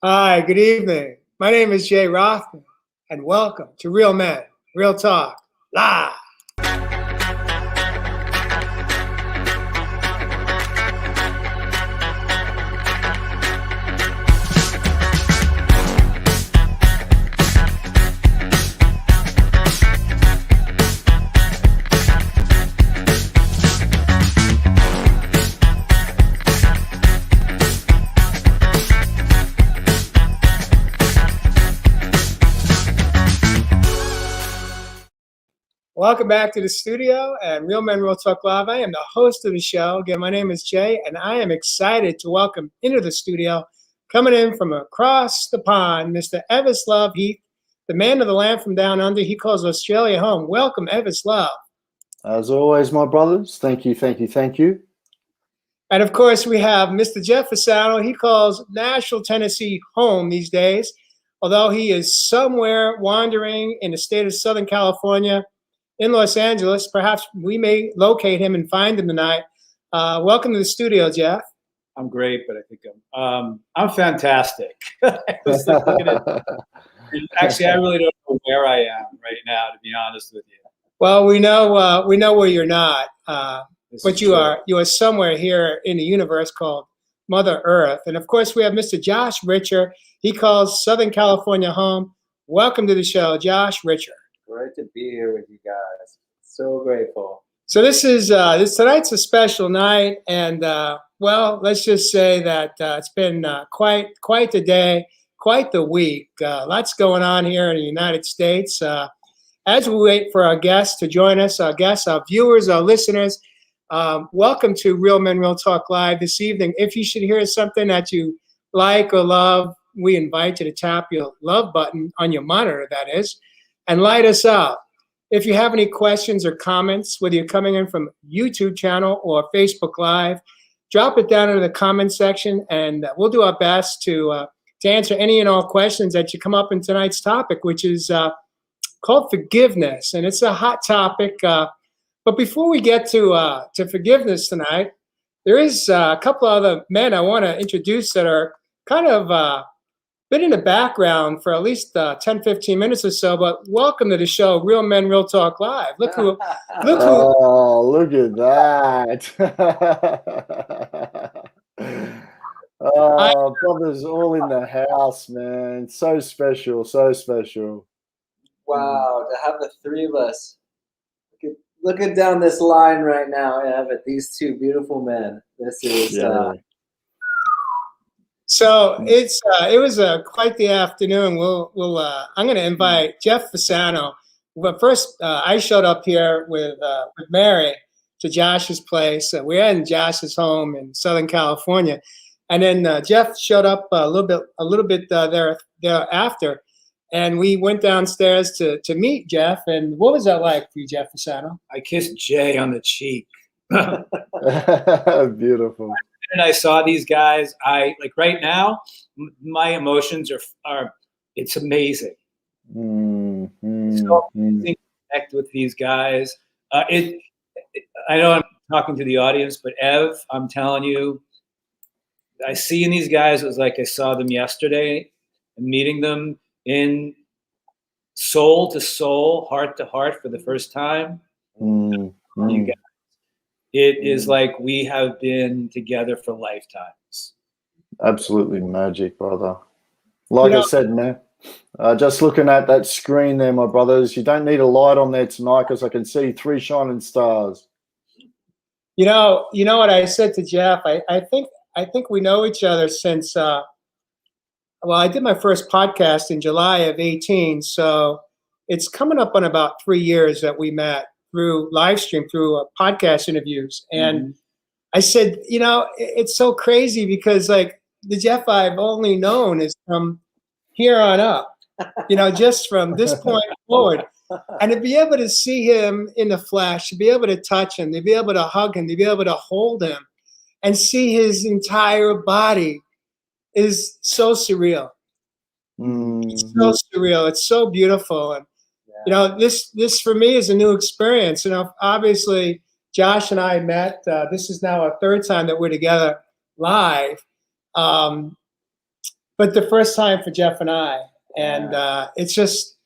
Hi, good evening. My name is Jay Rothman, and welcome to Real Men, Real Talk, Live. Welcome back to the studio and Real Men, Real Talk Live. I am the host of the show. Again, my name is Jay, and I am excited to welcome into the studio, coming in from across the pond, Mr. Evis Love Heath, the man of the land from down under. He calls Australia home. Welcome, Evis Love. As always, my brothers, thank you, thank you, thank you. And of course, we have Mr. Jeff Fasano. He calls Nashville, Tennessee home these days, although he is somewhere wandering in the state of Southern California, in Los Angeles. Perhaps we may locate him and find him tonight. Welcome to the studio, Jeff. I'm great, but I think I'm fantastic. I was looking at, actually, I really don't know where I am right now, to be honest with you. Well, we know where you're not, but you are somewhere here in the universe called Mother Earth. And of course, we have Mr. Josh Richer. He calls Southern California home. Welcome to the show, Josh Richer. Great to be here with you guys. So grateful. So this is tonight's a special night, and well, let's just say that it's been quite the day, quite the week. Lots going on here in the United States. As we wait for our guests to join us, our viewers, our listeners, welcome to Real Men, Real Talk Live this evening. If you should hear something that you like or love, we invite you to tap your love button on your monitor, that is, and light us up. If you have any questions or comments, whether you're coming in from YouTube channel or Facebook Live, drop it down in the comment section, and we'll do our best to answer any and all questions that you come up in tonight's topic, which is called forgiveness, and it's a hot topic. But before we get to forgiveness tonight, there is a couple other men I want to introduce that are kind of been in the background for at least 10, 15 minutes or so, but welcome to the show, Real Men, Real Talk Live. Look who. Oh, look at that. Oh, brothers all in the house, man. So special, so special. Wow, to have the three of us. Looking down this line right now, I have it. These two beautiful men. This is... So it was quite the afternoon. I'm going to invite Jeff Fasano. But first, I showed up here with Mary to Josh's place. We're in Josh's home in Southern California, and then Jeff showed up a little bit thereafter, and we went downstairs to meet Jeff. And what was that like for you, Jeff Fasano? I kissed Jay on the cheek. Beautiful. And I saw these guys. Like right now, my emotions are it's amazing. So amazing to connect with these guys. I know I'm talking to the audience, but Ev, I'm telling you, I seeing these guys was like I saw them yesterday, and meeting them in soul to soul, heart to heart for the first time. You guys. It is like we have been together for lifetimes. Absolutely magic, brother. Like I said, man, just looking at that screen there, my brothers, you don't need a light on there tonight because I can see 3 shining stars. You know what I said to Jeff? I think we know each other since, well, I did my first podcast in July of 2018, so it's coming up on about 3 years that we met through live stream, through podcast interviews. And I said, it's so crazy because like the Jeff I've only known is from here on up, just from this point forward. And to be able to see him in the flesh, to be able to touch him, to be able to hug him, to be able to hold him and see his entire body is so surreal. It's so surreal. It's so beautiful. And this for me is a new experience. Obviously, Josh and I met. This is now our third time that we're together live. but the first time for Jeff and I. And it's just,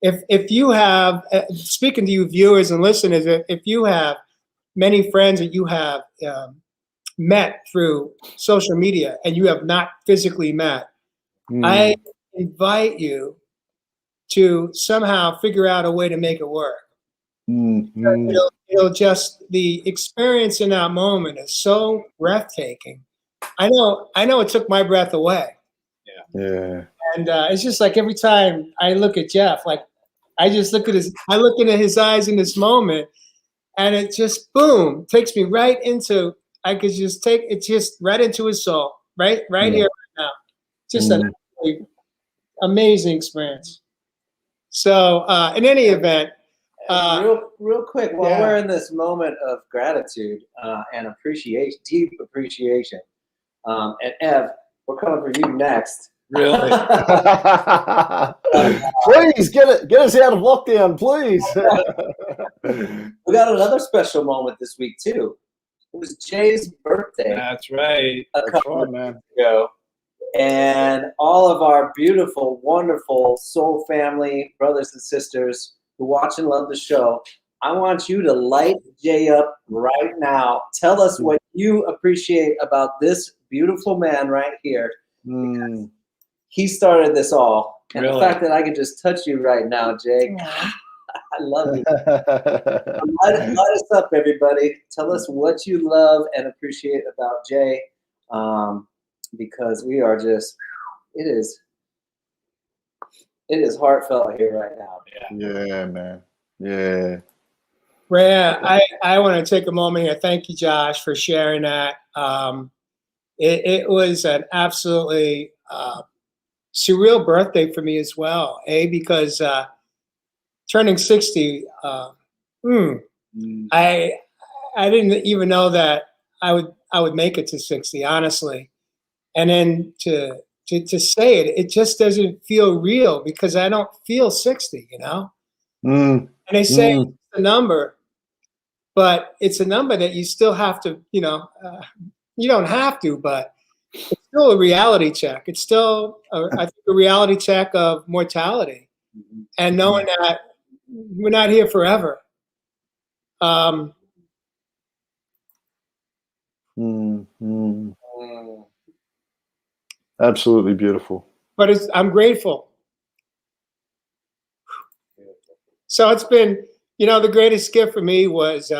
if you have, speaking to you viewers and listeners, if you have many friends that you have met through social media and you have not physically met, I invite you to somehow figure out a way to make it work. It'll just, the experience in that moment is so breathtaking. I know it took my breath away. Yeah. And it's just like every time I look at Jeff, like I just look into his eyes in this moment, and it just boom takes me right into. I could just take it just right into his soul, right here, right now. Just an absolutely amazing experience. So, in any event, real quick, while we're in this moment of gratitude and appreciation, deep appreciation, and Ev, we're coming for you next. Really? Please get us out of lockdown, please. We got another special moment this week too. It was Jay's birthday. That's right. A That's couple right, of man. weeks ago. And all of our beautiful, wonderful soul family, brothers and sisters who watch and love the show, I want you to light Jay up right now. Tell us what you appreciate about this beautiful man right here. He started this all. And the fact that I can just touch you right now, Jay, I love you. Light us up, everybody. Tell us what you love and appreciate about Jay. Because we are just, it is heartfelt here right now. Yeah, man. Yeah. Rhea, I want to take a moment here. Thank you, Josh, for sharing that. It was an absolutely surreal birthday for me as well. Because turning 60, I didn't even know that I would make it to 60, honestly. And then to say it just doesn't feel real because I don't feel 60, you know? And they say it's a number, but it's a number that you still have to, you don't have to, but it's still a reality check. It's still, I think, a reality check of mortality and knowing that we're not here forever. Absolutely beautiful. But I'm grateful. So it's been, the greatest gift for me was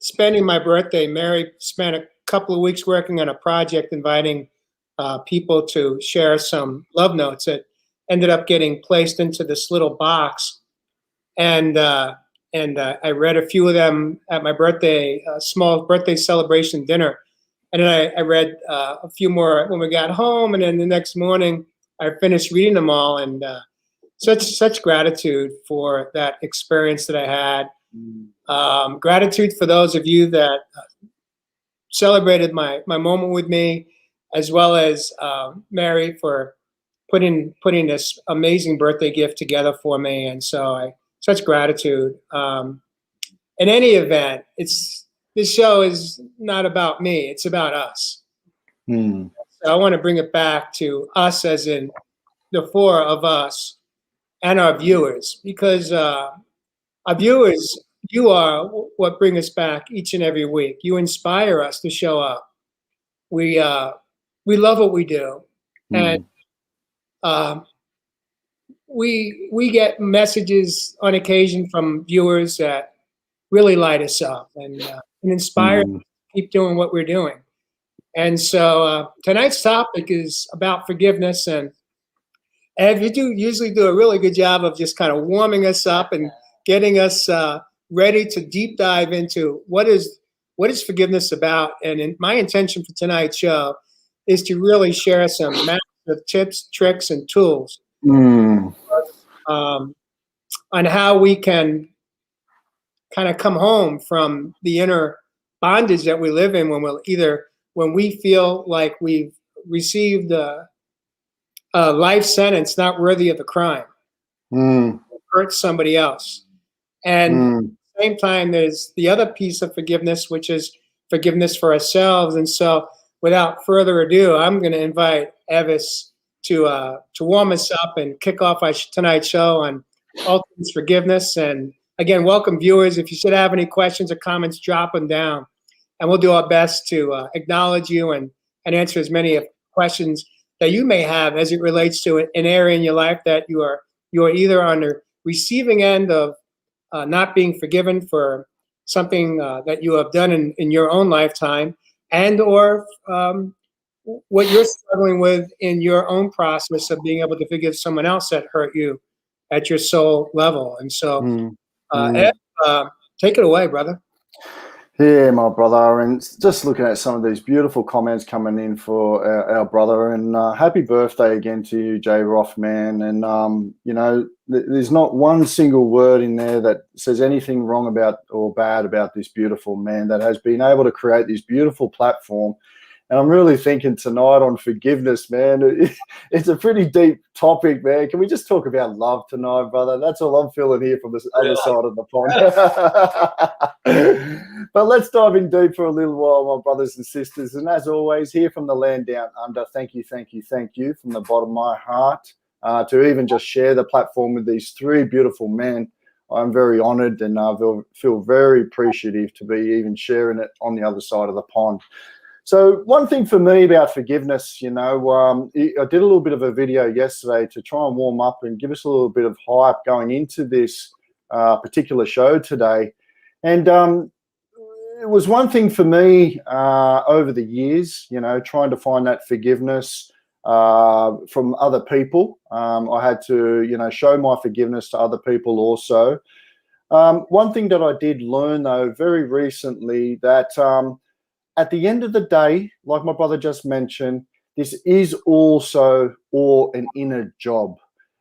spending my birthday. Mary spent a couple of weeks working on a project, inviting people to share some love notes that ended up getting placed into this little box. And I read a few of them at my birthday, small birthday celebration dinner. And then I read a few more when we got home. And then the next morning, I finished reading them all. And such gratitude for that experience that I had. Gratitude for those of you that celebrated my moment with me, as well as Mary for putting this amazing birthday gift together for me. And so such gratitude. In any event, this show is not about me, it's about us. So I want to bring it back to us, as in the four of us and our viewers, because our viewers, you are what bring us back each and every week. You inspire us to show up. We love what we do. And we get messages on occasion from viewers that really light us up and inspire us to keep doing what we're doing. And so tonight's topic is about forgiveness. And you usually do a really good job of just kind of warming us up and getting us ready to deep dive into what is forgiveness about. And my intention for tonight's show is to really share some massive tips, tricks, and tools on how we can kind of come home from the inner bondage that we live in when we feel like we've received a life sentence not worthy of the crime, hurt somebody else. And at the same time, there's the other piece of forgiveness, which is forgiveness for ourselves. And so without further ado, I'm going to invite Evis to warm us up and kick off our tonight's show on all things forgiveness. And again, welcome viewers. If you should have any questions or comments, drop them down, and we'll do our best to acknowledge you and answer as many questions that you may have as it relates to an area in your life that you are either on the receiving end of not being forgiven for something that you have done in your own lifetime, and or what you're struggling with in your own process of being able to forgive someone else that hurt you at your soul level. And so, Ed, take it away, brother. Yeah, my brother, and just looking at some of these beautiful comments coming in for our brother, and happy birthday again to you, J. Roth, man. And you know, there's not one single word in there that says anything wrong about or bad about this beautiful man that has been able to create this beautiful platform. And I'm really thinking tonight on forgiveness, man. It's a pretty deep topic, man. Can we just talk about love tonight, brother? That's all I'm feeling here from the other side of the pond. But let's dive in deep for a little while, my brothers and sisters. And as always, here from the land down under, thank you, thank you, thank you from the bottom of my heart to even just share the platform with these three beautiful men. I'm very honored, and I feel very appreciative to be even sharing it on the other side of the pond. So one thing for me about forgiveness, you know, I did a little bit of a video yesterday to try and warm up and give us a little bit of hype going into this particular show today. And it was one thing for me over the years, you know, trying to find that forgiveness from other people. I had to, you know, show my forgiveness to other people also. One thing that I did learn, though, very recently, that at the end of the day, like my brother just mentioned, this is also all an inner job.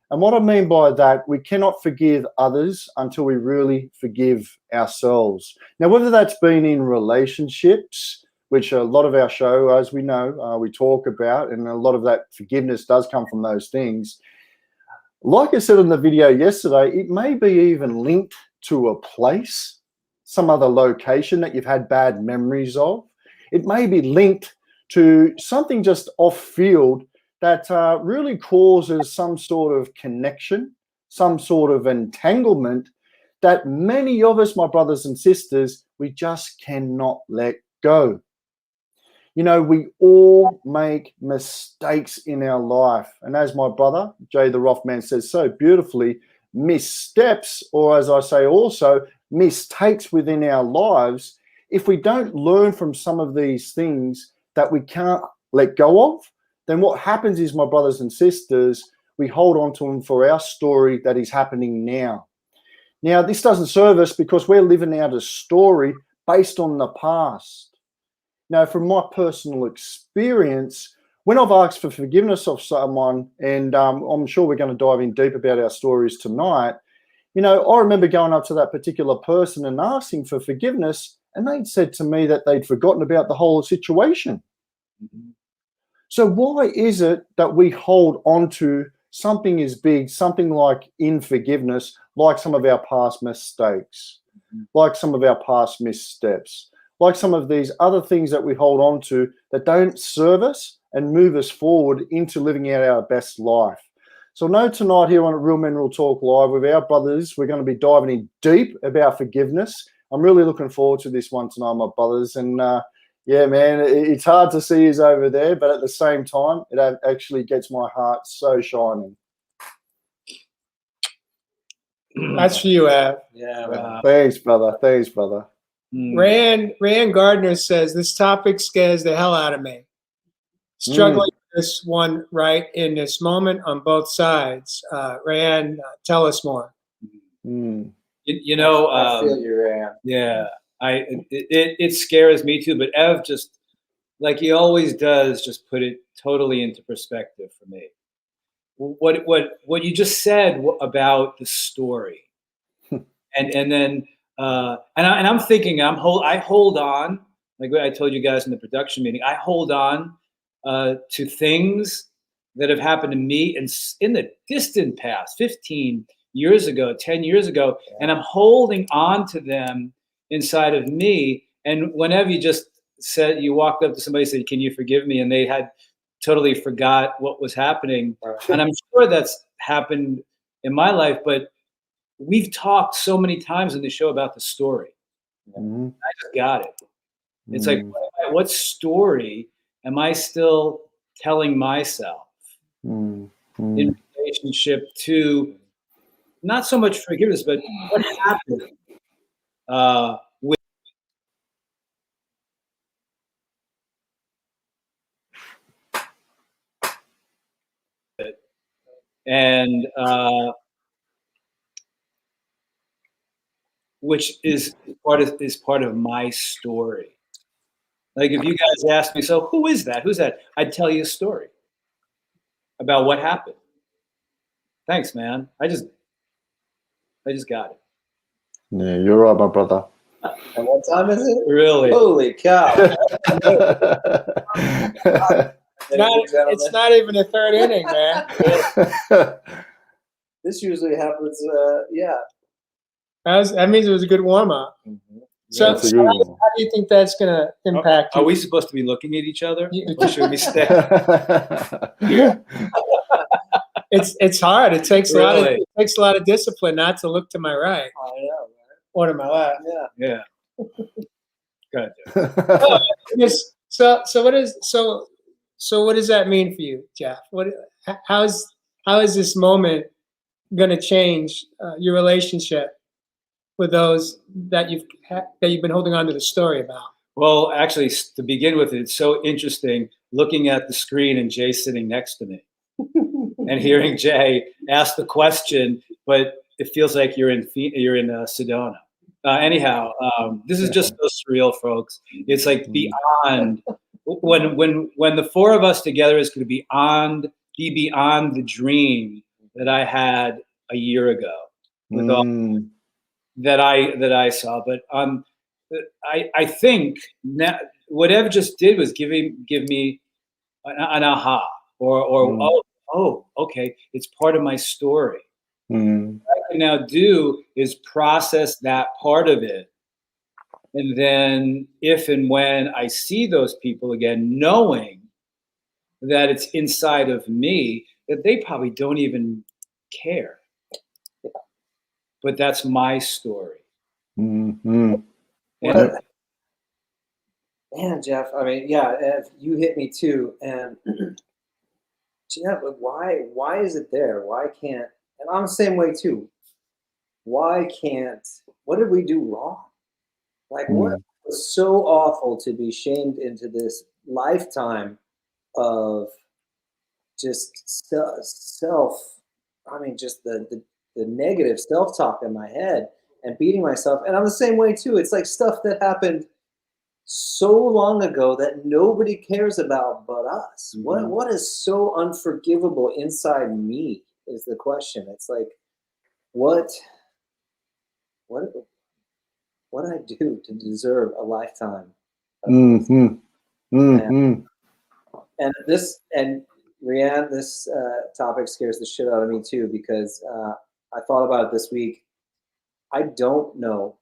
And what I mean by that, we cannot forgive others until we really forgive ourselves. Now, whether that's been in relationships, which a lot of our show, as we know, we talk about, and a lot of that forgiveness does come from those things. Like I said in the video yesterday, it may be even linked to a place, some other location that you've had bad memories of. It may be linked to something just off field that really causes some sort of connection, some sort of entanglement that many of us, my brothers and sisters, we just cannot let go. You know, we all make mistakes in our life. And as my brother, Jay the Rothman, says so beautifully, missteps, or as I say also, mistakes within our lives, if we don't learn from some of these things that we can't let go of, then what happens is, my brothers and sisters, we hold on to them for our story that is happening now. Now, this doesn't serve us because we're living out a story based on the past. Now, from my personal experience, when I've asked for forgiveness of someone, and I'm sure we're going to dive in deep about our stories tonight, you know, I remember going up to that particular person and asking for forgiveness, and they'd said to me that they'd forgotten about the whole situation. Mm-hmm. So why is it that we hold on to something as big, something like in forgiveness, like some of our past mistakes, like some of our past missteps, like some of these other things that we hold on to that don't serve us and move us forward into living out our best life? So no, tonight here on Real Men Real Talk Live with our brothers, we're going to be diving in deep about forgiveness. I'm really looking forward to this one tonight, my brothers. And yeah, man, it's hard to see us over there, but at the same time, it actually gets my heart so shining. That's for you, Av. Yeah. Thanks, brother. Thanks, brother. Rand Gardner says, this topic scares the hell out of me. Struggling with this one right in this moment on both sides. Rand, tell us more. You know, I feel you, Rand. Yeah, it scares me too. But Ev, just like he always does, just put it totally into perspective for me. What you just said about the story, and then I'm thinking I hold on, like I told you guys in the production meeting, I hold on to things that have happened to me in the distant past, 15 years ago, 10 years ago, and I'm holding on to them inside of me. And whenever you just said, you walked up to somebody and said, can you forgive me? And they had totally forgot what was happening. Right. And I'm sure that's happened in my life, but we've talked so many times in the show about the story. Mhm. I just got it. It's like, Mm. what story am I still telling myself Mm. in Mm. relationship to not so much forgiveness, but what happened with it? And which is part of my story. Like if you guys asked me, so who is that? Who's that? I'd tell you a story about what happened. Thanks, man. I just got it. Yeah, you're right, my brother. And what time is it? Really. Holy cow! It's not even the third inning, man. This usually happens. Yeah. That means it was a good warm up. So, That's a so good how one. do you think that's going to impact Are you? we supposed to be looking at each other? You- Or should we stay? It's hard. It takes Really? a lot of discipline not to look to my right I know. or to my left. Yeah. Yeah. Good. Yes. So what does that mean for you, Jeff? How is this moment going to change your relationship with those that you've been holding on to the story about? Well, actually, to begin with, it's so interesting looking at the screen and Jay sitting next to me and hearing Jay ask the question, but it feels like you're in Sedona. Anyhow, this is just so surreal, folks. It's like beyond when the four of us together is going to be beyond the dream that I had a year ago with all that I saw. But I think now, what Ev just did was give me an aha, or okay, it's part of my story. What I can now do is process that part of it, and then if and when I see those people again, knowing that it's inside of me, that they probably don't even care, but that's my story. And Man, Jeff. I mean, yeah. You hit me too, and Jeff, why is it there? Why can't? And I'm the same way too. Why can't? What did we do wrong? Like, what was so awful to be shamed into this lifetime of just self? I mean, just the negative self-talk in my head and beating myself. And I'm the same way too. It's like stuff that happened so long ago that nobody cares about but us. What is so unforgivable inside me is the question. It's like, what I do to deserve a lifetime of this? And this, and Rianne, this topic scares the shit out of me too, because I thought about it this week. I don't know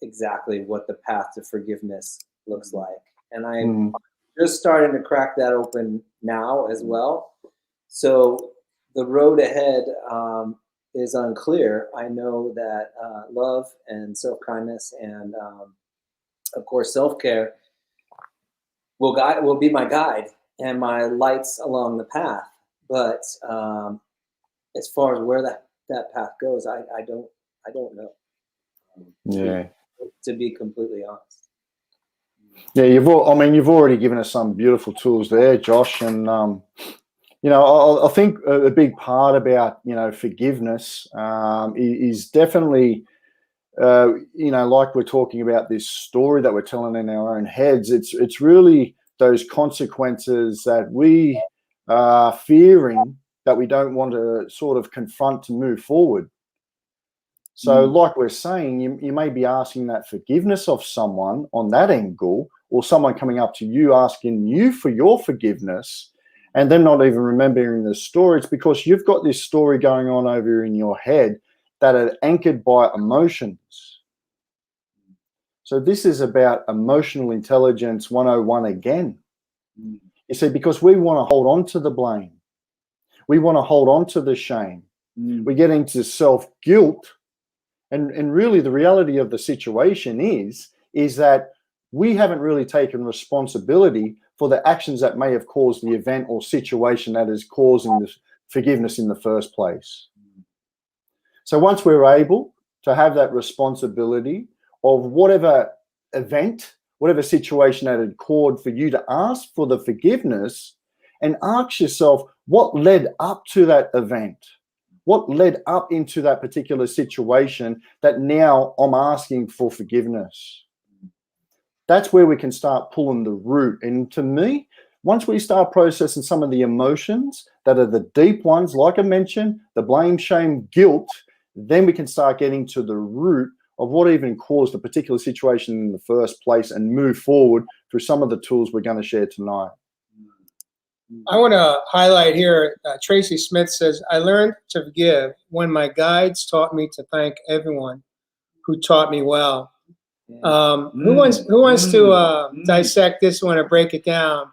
exactly what the path to forgiveness looks like. And I'm just starting to crack that open now as well. So the road ahead is unclear. I know that love and self-kindness and, of course, self-care will be my guide and my lights along the path. But as far as where that path goes, I don't know. Yeah. To be completely honest. Yeah, you've already given us some beautiful tools there, Josh, and I think a big part about forgiveness is definitely like we're talking about this story that we're telling in our own heads. It's really those consequences that we are fearing that we don't want to sort of confront to move forward. So like we're saying, you may be asking that forgiveness of someone on that angle, or someone coming up to you asking you for your forgiveness, and then not even remembering the story. It's because you've got this story going on over in your head that are anchored by emotions. So this is about emotional intelligence 101 again. You see, because we want to hold on to the blame. We want to hold on to the shame. We get into self-guilt. And really the reality of the situation is that we haven't really taken responsibility for the actions that may have caused the event or situation that is causing this forgiveness in the first place. So once we're able to have that responsibility of whatever event, whatever situation that had caused for you to ask for the forgiveness, and ask yourself what led up to that event. What led up into that particular situation that now I'm asking for forgiveness? That's where we can start pulling the root. And to me, once we start processing some of the emotions that are the deep ones, like I mentioned, the blame, shame, guilt, then we can start getting to the root of what even caused a particular situation in the first place and move forward through some of the tools we're going to share tonight. I want to highlight here, Tracy Smith says, I learned to forgive when my guides taught me to thank everyone who taught me well. Who wants to dissect this one or break it down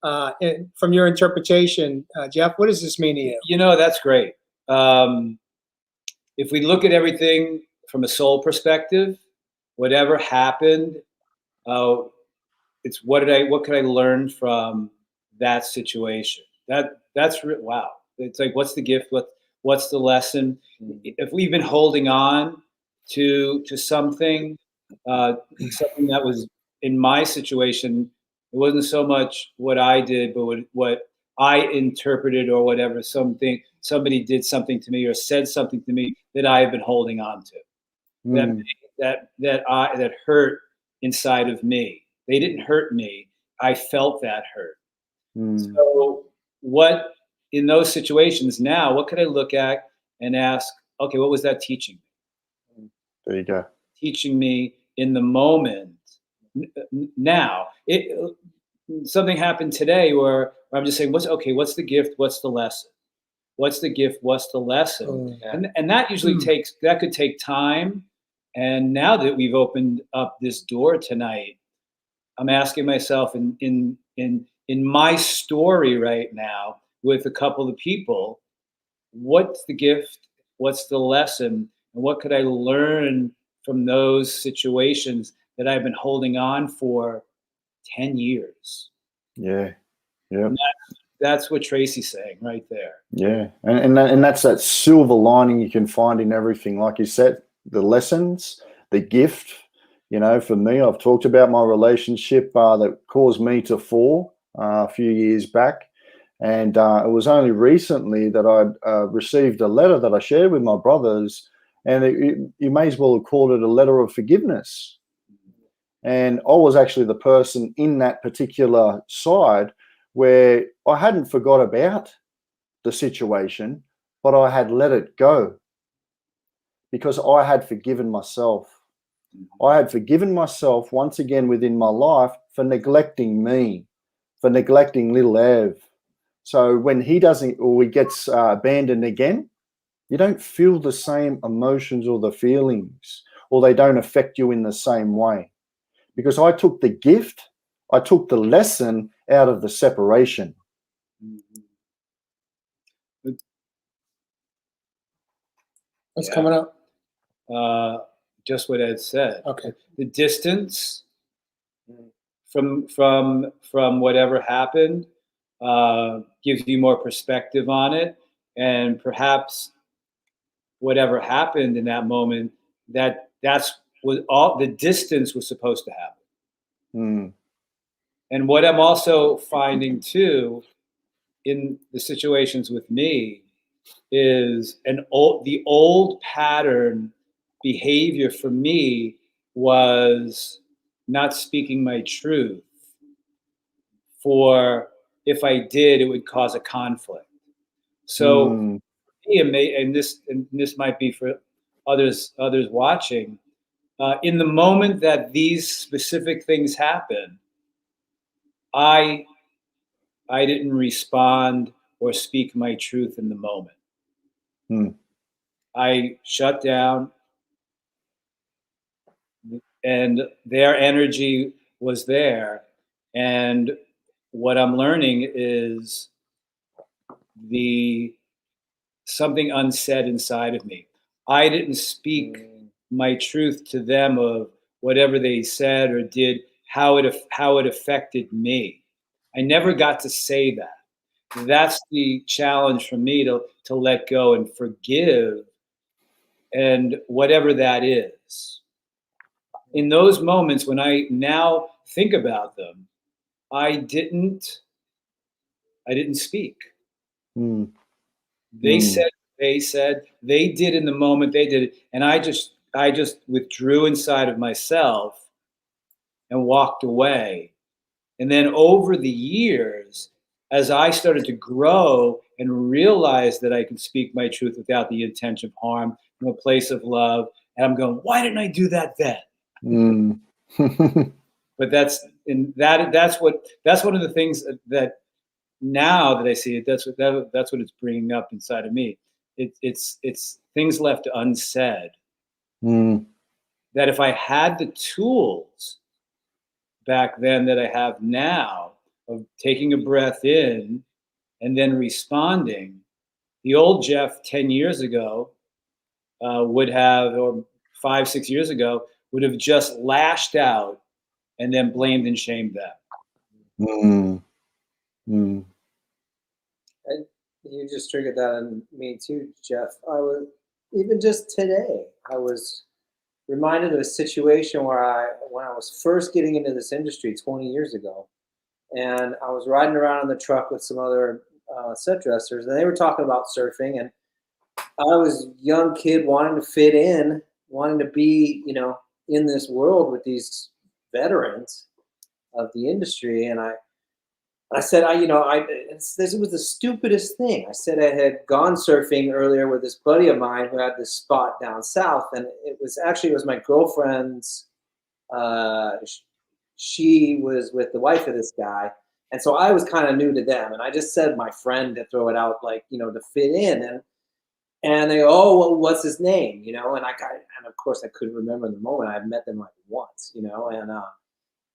from your interpretation? Jeff, what does this mean to you? You know, that's great. If we look at everything from a soul perspective, whatever happened, it's what could I learn from that situation? That's wow. It's like, what's the gift? What's the lesson? If we've been holding on to something, something that was in my situation, it wasn't so much what I did, but what I interpreted or whatever. Somebody did something to me or said something to me that I have been holding on to. That hurt inside of me. They didn't hurt me. I felt that hurt. So what in those situations now, what could I look at and ask, okay, what was that teaching me? There you go. Teaching me in the moment. Now, something happened today where I'm just saying, what's the gift? What's the lesson? What's the gift? What's the lesson? And that usually could take time. And now that we've opened up this door tonight, I'm asking myself in my story right now with a couple of people, what's the gift? What's the lesson? And what could I learn from those situations that I've been holding on for 10 years? Yeah. Yeah. That's what Tracy's saying right there. Yeah. And that's that silver lining you can find in everything. Like you said, the lessons, the gift. You know, for me, I've talked about my relationship that caused me to fall a few years back. And it was only recently that I received a letter that I shared with my brothers. And you may as well have called it a letter of forgiveness. And I was actually the person in that particular side where I hadn't forgot about the situation, but I had let it go because I had forgiven myself. I had forgiven myself once again within my life for neglecting me, for neglecting little Ev. So when he doesn't, or he gets abandoned again, you don't feel the same emotions or the feelings, or they don't affect you in the same way. Because I took the gift, I took the lesson out of the separation. What's coming up? Just what Ed said. Okay. The distance from whatever happened gives you more perspective on it, and perhaps whatever happened in that moment, that's what all the distance was supposed to happen. And what I'm also finding too in the situations with me is the old pattern behavior for me was not speaking my truth. For if I did, it would cause a conflict. So and this might be for others watching. In the moment that these specific things happen, I didn't respond or speak my truth in the moment. I shut down, and their energy was there. And what I'm learning is something unsaid inside of me. I didn't speak my truth to them of whatever they said or did, how it affected me. I never got to say that. That's the challenge for me to let go and forgive, and whatever that is. In those moments when I now think about them, I didn't speak. Mm. They said, they did in the moment, they did it. And I just withdrew inside of myself and walked away. And then over the years, as I started to grow and realize that I can speak my truth without the intention of harm from a place of love, and I'm going, why didn't I do that then? Mm. But that's one of the things that now that I see it, that's what it's bringing up inside of me. It's things left unsaid. Mm. That if I had the tools back then that I have now of taking a breath in and then responding, the old Jeff 10 years ago would have, or 5-6 years ago, would have just lashed out and then blamed and shamed them. Mm. Mm. And you just triggered that on me too, Jeff. Even just today, I was reminded of a situation where when I was first getting into this industry 20 years ago, and I was riding around in the truck with some other set dressers, and they were talking about surfing, and I was a young kid wanting to fit in, wanting to be, in this world with these veterans of the industry, and I said, this was the stupidest thing. I said I had gone surfing earlier with this buddy of mine who had this spot down south, and it was my girlfriend's. She was with the wife of this guy, and so I was kind of new to them, and I just said my friend to throw it out, to fit in, and they go, oh, well, what's his name, and and of course I couldn't remember in the moment. I had met them once, and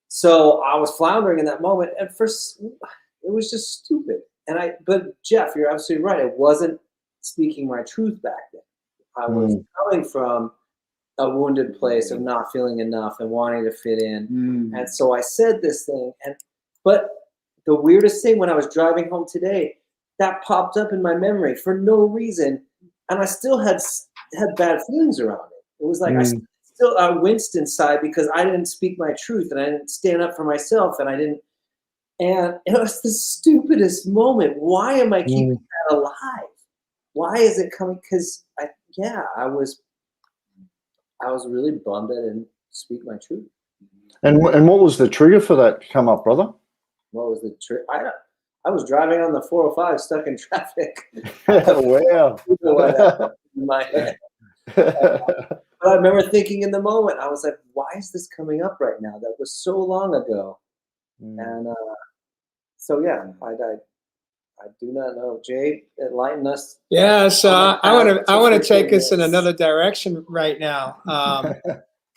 so I was floundering in that moment. At first, it was just stupid. But Jeff, you're absolutely right. I wasn't speaking my truth back then. I was coming from a wounded place of not feeling enough and wanting to fit in. And so I said this thing. But the weirdest thing, when I was driving home today, that popped up in my memory for no reason. And I still had bad feelings around it. It was like I winced inside because I didn't speak my truth and I didn't stand up for myself and and it was the stupidest moment. Why am I keeping that alive? Why is it coming? Because I was really bummed I didn't speak my truth. And what was the trigger for that to come up, brother? What was the trigger? I was driving on the 405 stuck in traffic. Wow. In my head. But I remember thinking in the moment, I was like, why is this coming up right now? That was so long ago. And so, yeah, I do not know. Jay, enlighten us. Yeah, so I want to take us in another direction right now.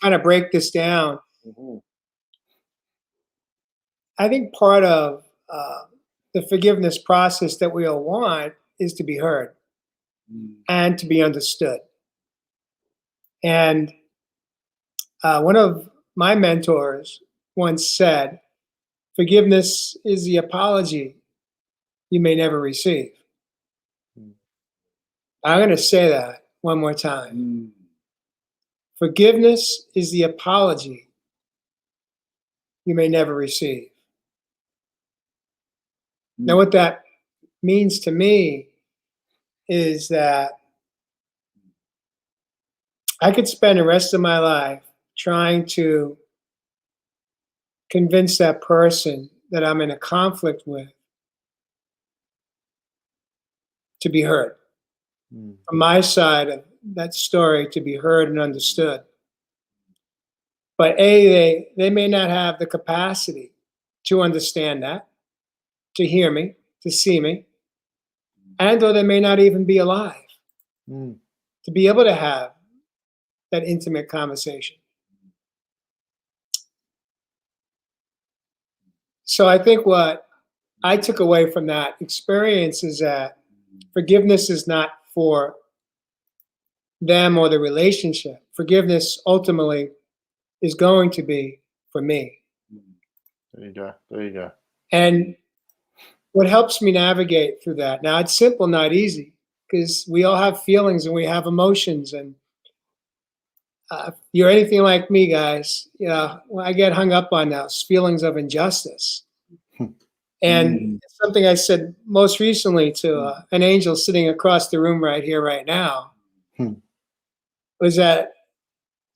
Kind of break this down. I think part of the forgiveness process that we all want is to be heard and to be understood. And one of my mentors once said, forgiveness is the apology you may never receive. I'm going to say that one more time. Forgiveness is the apology you may never receive. Now, what that means to me is that I could spend the rest of my life trying to convince that person that I'm in a conflict with to be heard. From my side of that story, to be heard and understood. But they may not have the capacity to understand that, to hear me, to see me, and or they may not even be alive to be able to have that intimate conversation. So I think what I took away from that experience is that forgiveness is not for them or the relationship. Forgiveness ultimately is going to be for me. There you go. There you go. And what helps me navigate through that, now it's simple, not easy, because we all have feelings and we have emotions. And if you're anything like me, guys, you know, I get hung up on those feelings of injustice. And something I said most recently to an angel sitting across the room right here, right now, was that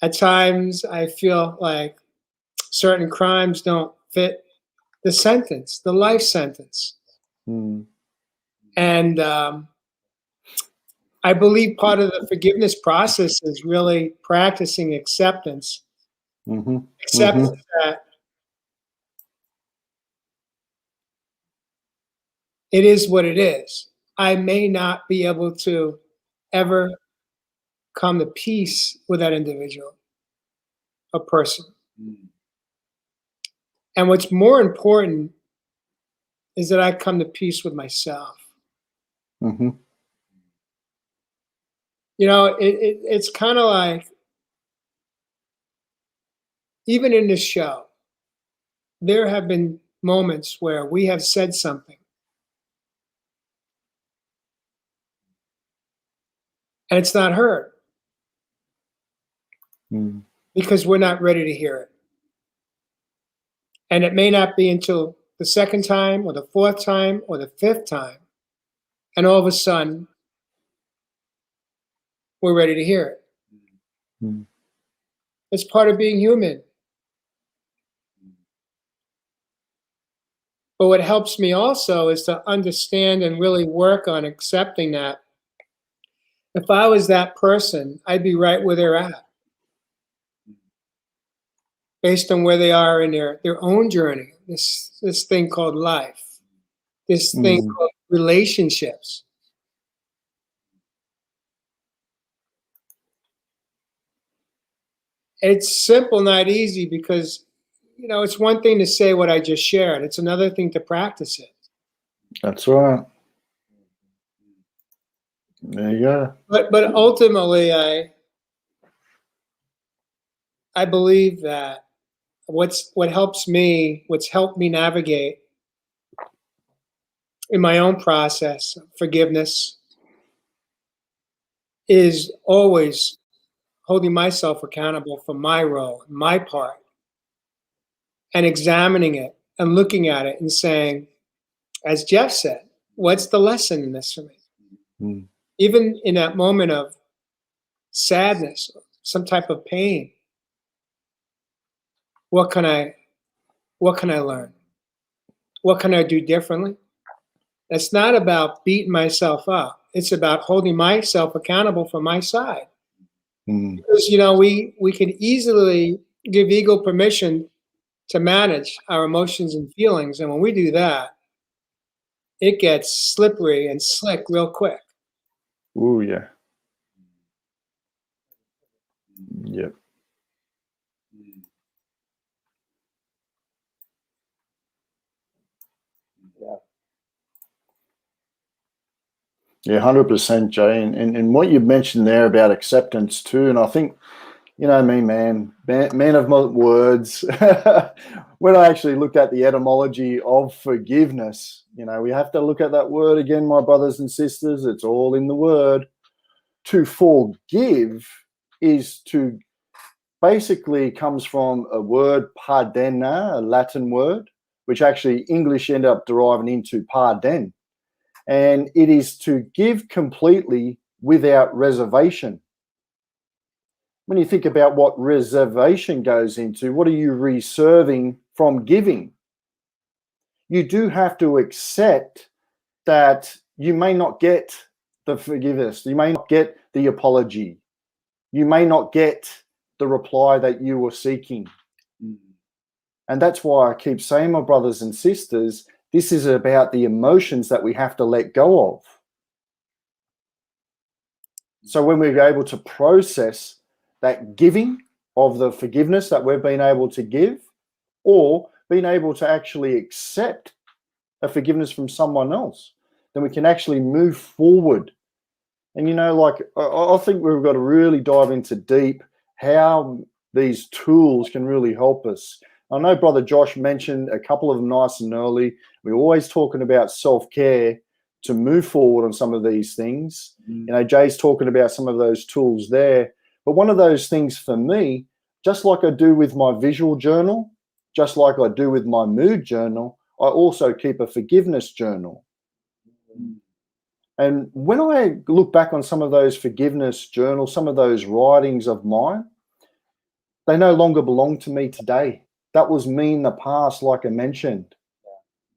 at times I feel like certain crimes don't fit the sentence, the life sentence. And I believe part of the forgiveness process is really practicing acceptance. Acceptance that it is what it is. I may not be able to ever come to peace with that individual, a person. And what's more important is that I come to peace with myself. You know, it's kind of like, even in this show, there have been moments where we have said something and it's not heard because we're not ready to hear it. And it may not be until the second time or the fourth time or the fifth time, and all of a sudden, we're ready to hear it. It's part of being human. But what helps me also is to understand and really work on accepting that if I was that person, I'd be right where they're at, based on where they are in their own journey, this thing called life, this thing called relationships. It's simple, not easy, because, you know, it's one thing to say what I just shared. It's another thing to practice it. That's right. There you go. But ultimately, I believe that what's helped me navigate in my own process of forgiveness is always holding myself accountable for my role, my part, and examining it and looking at it and saying, as Jeff said, what's the lesson in this for me? Even in that moment of sadness, some type of pain, what can I learn? What can I do differently? It's not about beating myself up. It's about holding myself accountable for my side. Because, you know, we can easily give ego permission to manage our emotions and feelings. And when we do that, it gets slippery and slick real quick. Ooh, yeah. Yep. Yeah, 100%, Jay. And what you mentioned there about acceptance too, and I think, you know me, man of my words. When I actually looked at the etymology of forgiveness, you know, we have to look at that word again, my brothers and sisters. It's all in the word. To forgive is to basically comes from a word pardena, a Latin word, which actually English ended up deriving into pardon. And it is to give completely without reservation. When you think about what reservation goes into, what are you reserving from giving? You do have to accept that you may not get the forgiveness, you may not get the apology, you may not get the reply that you were seeking. And that's why I keep saying, my brothers and sisters, this is about the emotions that we have to let go of. So when we're able to process that giving of the forgiveness that we've been able to give, or being able to actually accept a forgiveness from someone else, then we can actually move forward. And, you know, like, I think we've got to really dive into deep how these tools can really help us. I know Brother Josh mentioned a couple of them nice and early. We're always talking about self-care to move forward on some of these things. You know, Jay's talking about some of those tools there. But one of those things for me, just like I do with my visual journal, just like I do with my mood journal, I also keep a forgiveness journal. And when I look back on some of those forgiveness journals, some of those writings of mine, they no longer belong to me today. That was me in the past, like I mentioned.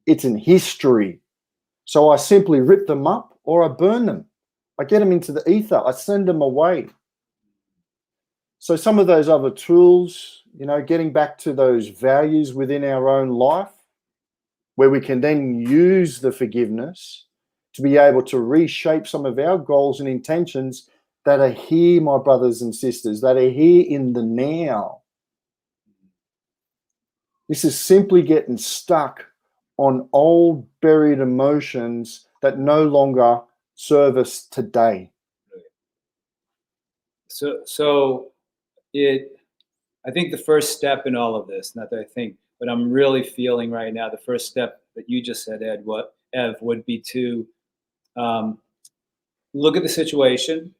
It's in history. So I simply rip them up or I burn them. I get them into the ether. I send them away. So some of those other tools, you know, getting back to those values within our own life, where we can then use the forgiveness to be able to reshape some of our goals and intentions that are here, my brothers and sisters, that are here in the now. This is simply getting stuck on old buried emotions that no longer serve us today. I think the first step in all of this, not that I think, but I'm really feeling right now, the first step that you just said, Ev, would be to look at the situation,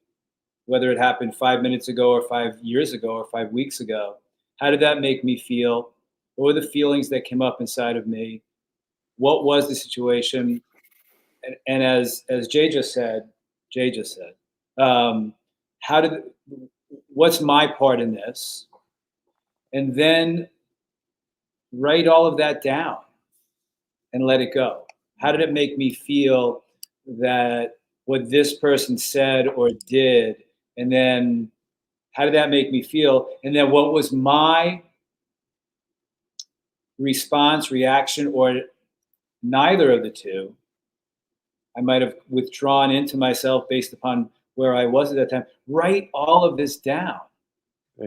whether it happened 5 minutes ago or 5 years ago or 5 weeks ago. How did that make me feel? What were the feelings that came up inside of me? What was the situation? And as Jay just said, what's my part in this? And then write all of that down and let it go. How did it make me feel that what this person said or did? And then how did that make me feel? And then what was my response, reaction, or neither of the two? I might have withdrawn into myself based upon where I was at that time. Write all of this down.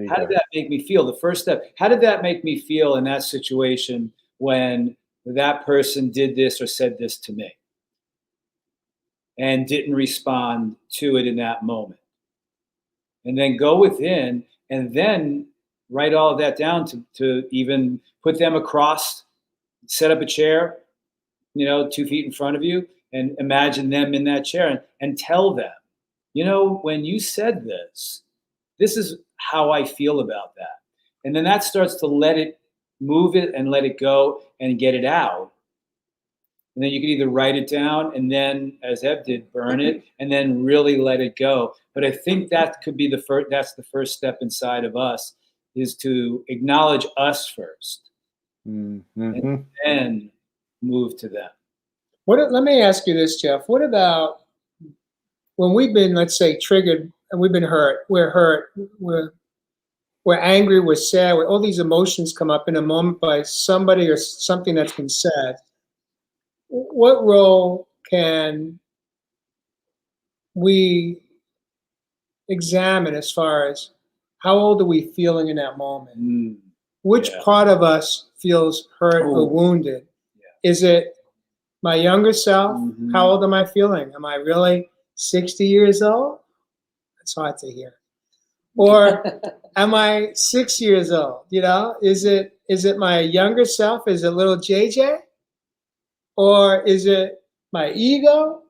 How did that make me feel? The first step. How did that make me feel in that situation when that person did this or said this to me and didn't respond to it in that moment? And then go within and then write all of that down to even put them across, set up a chair, 2 feet in front of you, and imagine them in that chair and tell them, when you said this, this is how I feel about that. And then that starts to move it and let it go and get it out. And then you can either write it down and then, as Ev did, burn it and then really let it go. But I think that could be that's the first step inside of us, is to acknowledge us first and then move to them. Let me ask you this, Jeff. What about when we've been, let's say, triggered and we've been hurt? We're hurt. We're angry. We're sad. All these emotions come up in a moment by somebody or something that's been said. What role can we examine as far as how old are we feeling in that moment? Which part of us feels hurt or wounded? Yeah. Is it my younger self? How old am I feeling? Am I really 60 years old? It's hard to hear. Or am I 6 years old? Is it my younger self? Is it little JJ? Or is it my ego?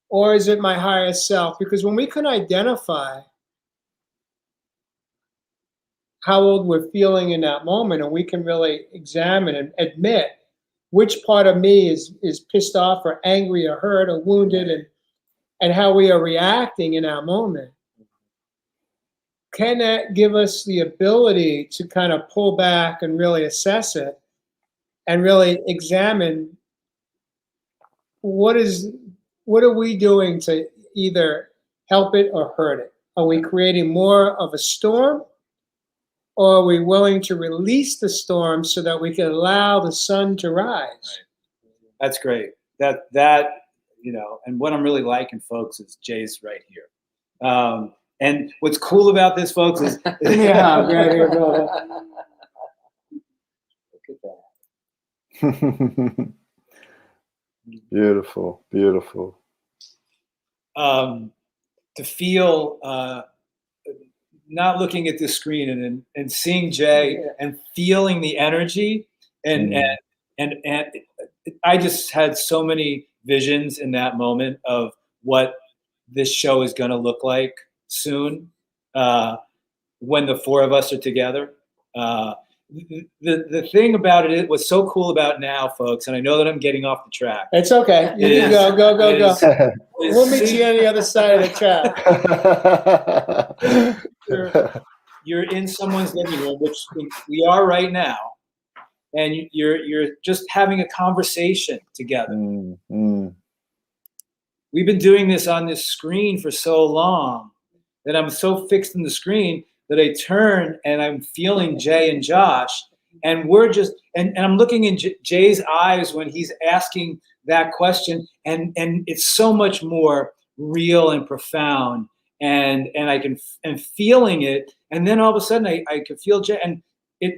Or is it my higher self? Because when we can identify how old we're feeling in that moment, and we can really examine and admit which part of me is pissed off or angry or hurt or wounded, and how we are reacting in that moment, can that give us the ability to kind of pull back and really assess it and really examine what are we doing to either help it or hurt it? Are we creating more of a storm, or are we willing to release the storm so that we can allow the sun to rise? Right. That's great. That and what I'm really liking, folks, is Jay's right here. And what's cool about this, folks, is yeah, right here, brother. Look at that. Beautiful, beautiful. To feel not looking at the screen and seeing Jay and feeling the energy and I just had so many visions in that moment of what this show is going to look like soon when the four of us are together. The thing about it, what's so cool about now, folks, and I know that I'm getting off the track. It's okay. You can go. We'll meet you on the other side of the track. You're in someone's living room, which we are right now, and you're just having a conversation together. We've been doing this on this screen for so long that I'm so fixed in the screen that I turn and I'm feeling Jay and Josh, and we're just and I'm looking in Jay's eyes when he's asking that question, and it's so much more real and profound, and I can and feeling it, and then all of a sudden I could feel Jay, and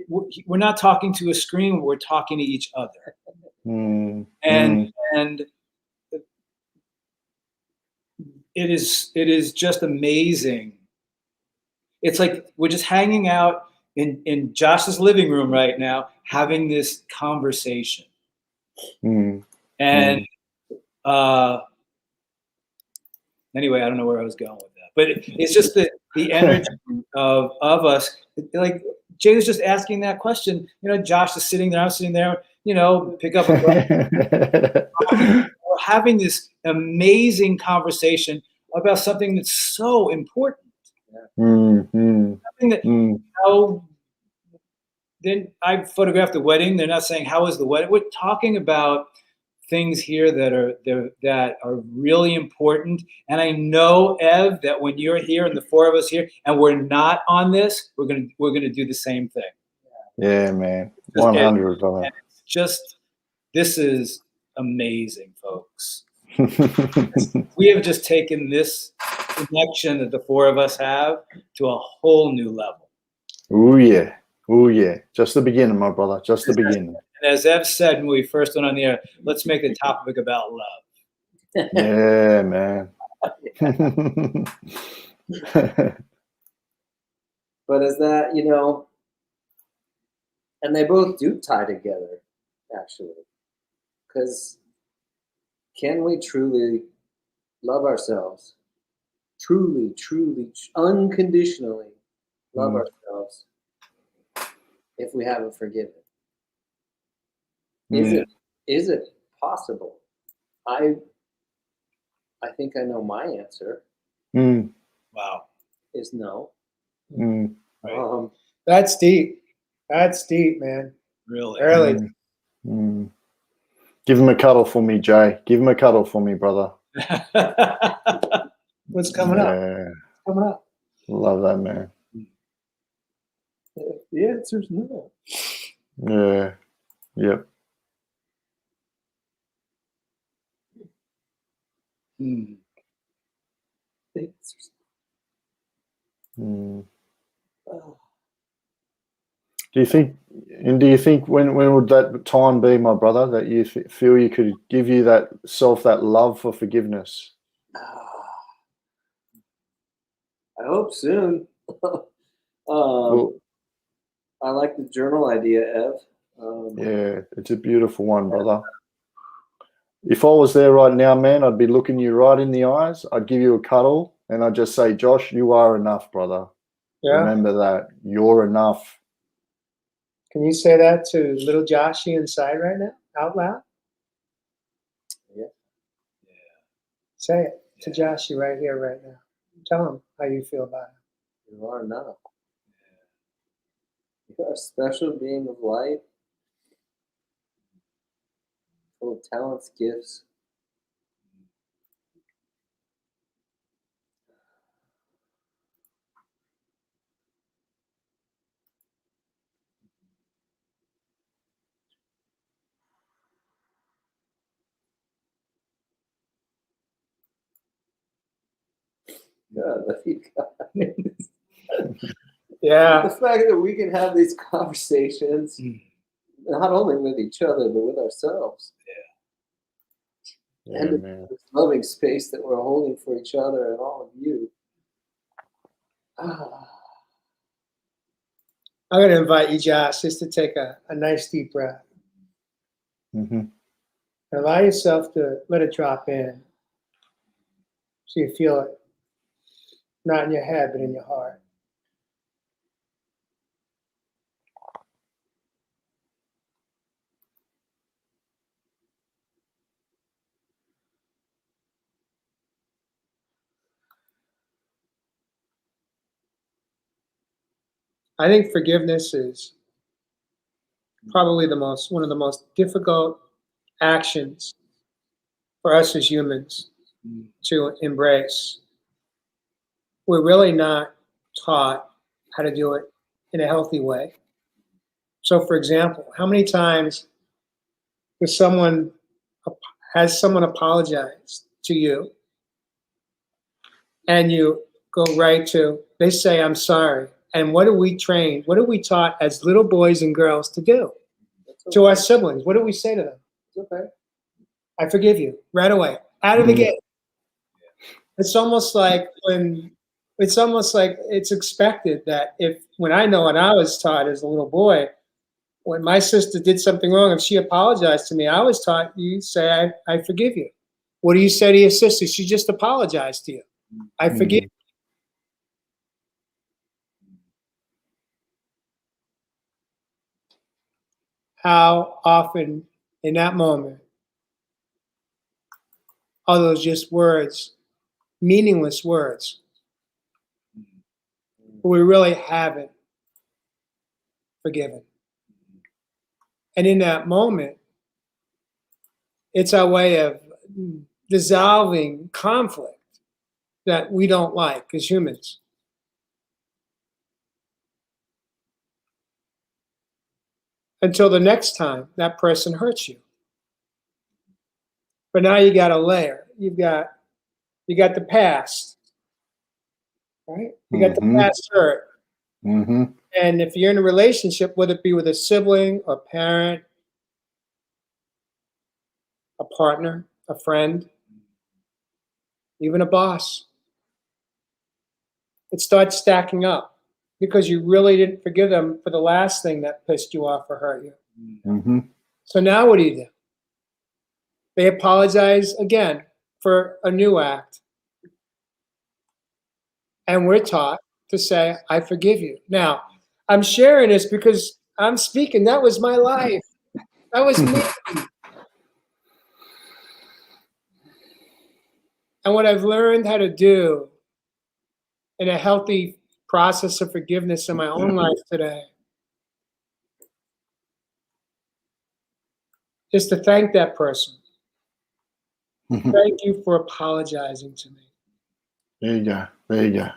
we're not talking to a screen, we're talking to each other, and it is just amazing. It's like we're just hanging out in Josh's living room right now, having this conversation. And anyway, I don't know where I was going with that, but it's just the energy of us. Like Jay was just asking that question. You know, Josh is sitting there, I'm sitting there. You know, pick up a book. We're having this amazing conversation about something that's so important. Something that, you know, then I photographed the wedding. They're not saying how was the wedding. We're talking about things here that are really important. And I know, Ev, that when you're here and the four of us here, and we're not on this, we're gonna do the same thing. Yeah, man, 100. It's just, this is amazing, folks. We have just taken this connection that the four of us have to a whole new level. Oh yeah. Oh yeah. Just the beginning, my brother. Just the beginning. And as Ev said when we first went on the air, let's make the topic about love. Yeah, man. But is that, you know, and they both do tie together, actually. Because can we truly love ourselves? Truly, unconditionally love ourselves if we haven't forgiven? Is it possible? I think I know my answer. Wow. Is no. Right. That's deep. That's deep, man. Really. Give him a cuddle for me, Jay. Give him a cuddle for me, brother. What's coming up? Coming up. Love that, man. The answer's no. Yeah. Yep. The answer's no. Do you think when would that time be, my brother, that you feel you could give you that self that love for forgiveness? I hope soon. I like the journal idea, Ev. Yeah, it's a beautiful one, brother. If I was there right now, man, I'd be looking you right in the eyes. I'd give you a cuddle, and I'd just say, Josh, you are enough, brother. Yeah. Remember that. You're enough. Can you say that to little Joshy inside right now, out loud? Yeah. Say it to Joshy right here, right now. Tell him how you feel about it. You are enough. You are a special being of light, full of talents, gifts. God, love you guys. Yeah. The fact that we can have these conversations, not only with each other, but with ourselves. and this loving space that we're holding for each other and all of you. Ah. I'm going to invite you, Josh, just to take a nice deep breath. Mm-hmm. Allow yourself to let it drop in so you feel it, not in your head, but in your heart. I think forgiveness is probably one of the most difficult actions for us as humans to embrace. We're really not taught how to do it in a healthy way. So, for example, how many times has someone apologized to you and you go right to, they say, I'm sorry. And what are we trained, what are we taught as little boys and girls to do? To our siblings, what do we say to them? It's okay. I forgive you right away, out of the gate. It's almost like it's expected that when I was taught as a little boy, when my sister did something wrong, if she apologized to me, I was taught you say, I forgive you. What do you say to your sister? She just apologized to you. I forgive you. How often in that moment are those just words, meaningless words, but we really haven't forgiven. And in that moment, it's our way of dissolving conflict that we don't like as humans. Until the next time that person hurts you. But now you got a layer. You got the past, right? You got the past hurt. Mm-hmm. And if you're in a relationship, whether it be with a sibling, a parent, a partner, a friend, even a boss, it starts stacking up because you really didn't forgive them for the last thing that pissed you off or hurt you. Mm-hmm. So now what do? They apologize again for a new act. And we're taught to say, I forgive you. Now, I'm sharing this because I'm speaking. That was my life. That was me. And what I've learned how to do in a healthy process of forgiveness in my own life today is to thank that person. Thank you for apologizing to me. There you go. There you go.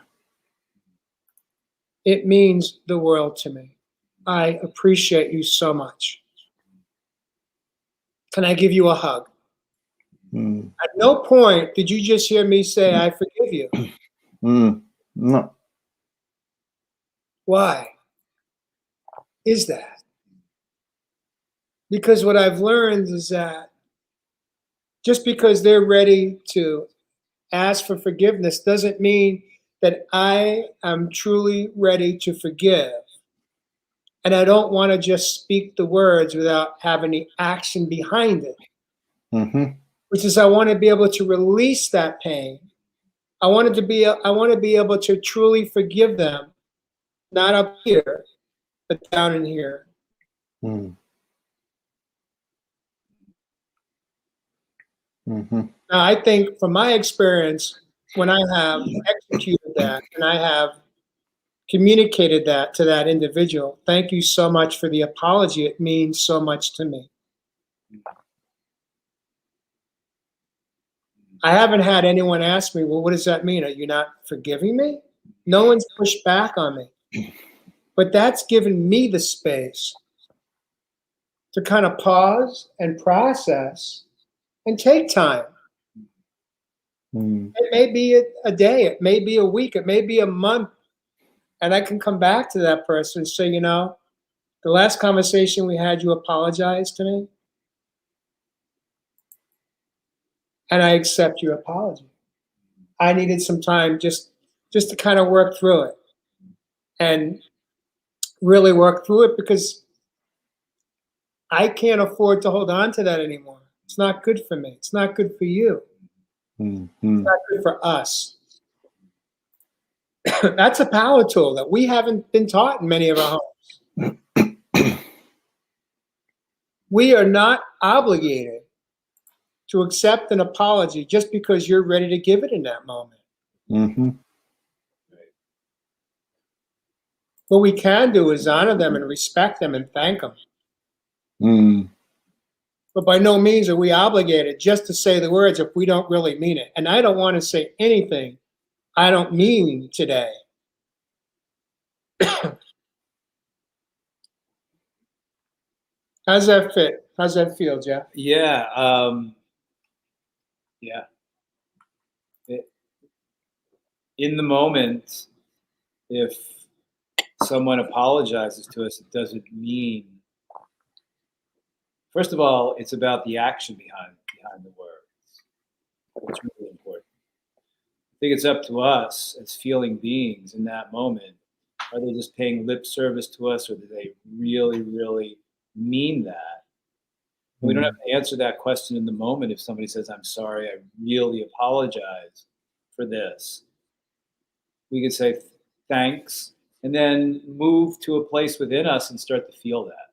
It means the world to me. I appreciate you so much. Can I give you a hug? At no point did you just hear me say, I forgive you. No. Why is that? Because what I've learned is that just because they're ready to ask for forgiveness doesn't mean that I am truly ready to forgive. And I don't want to just speak the words without having the action behind it. Which is I want to be able to release that pain. I want to be able to truly forgive them, not up here, but down in here. Now, I think from my experience, when I have executed that and I have communicated that to that individual, thank you so much for the apology. It means so much to me. I haven't had anyone ask me, well, what does that mean? Are you not forgiving me? No one's pushed back on me. But that's given me the space to kind of pause and process and take time. It may be a day, it may be a week, it may be a month. And I can come back to that person and say, you know, the last conversation we had, you apologized to me. and I accept your apology. I needed some time just to kind of work through it and really work through it because I can't afford to hold on to that anymore. It's not good for me. It's not good for you. It's not good for us. That's a power tool that we haven't been taught in many of our homes. We are not obligated to accept an apology just because you're ready to give it in that moment. What we can do is honor them and respect them and thank them. But by no means are we obligated just to say the words if we don't really mean it. And I don't want to say anything I don't mean today. How's that fit? How's that feel, Jeff? Yeah. Yeah. In the moment, if someone apologizes to us, it doesn't mean, first of all, it's about the action behind the words. It's really important. I think it's up to us as feeling beings in that moment. Are they just paying lip service to us, or do they really, really mean that? We don't have to answer that question in the moment. If somebody says, I'm sorry, I really apologize for this, we could say thanks and then move to a place within us and start to feel that.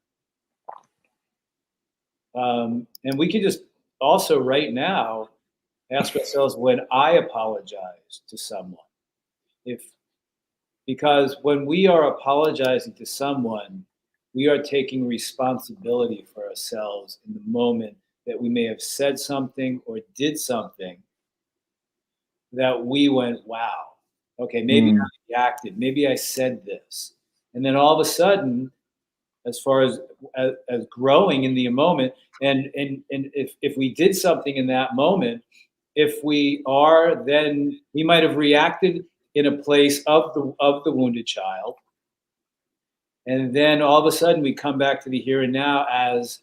And we could just also right now ask ourselves, when I apologize to someone, because when we are apologizing to someone, we are taking responsibility for ourselves in the moment that we may have said something or did something that we went, wow, okay, maybe I reacted, maybe I said this. And then all of a sudden, as far as growing in the moment, and if we did something in that moment, if we are, then we might have reacted in a place of the wounded child. And then all of a sudden we come back to the here and now as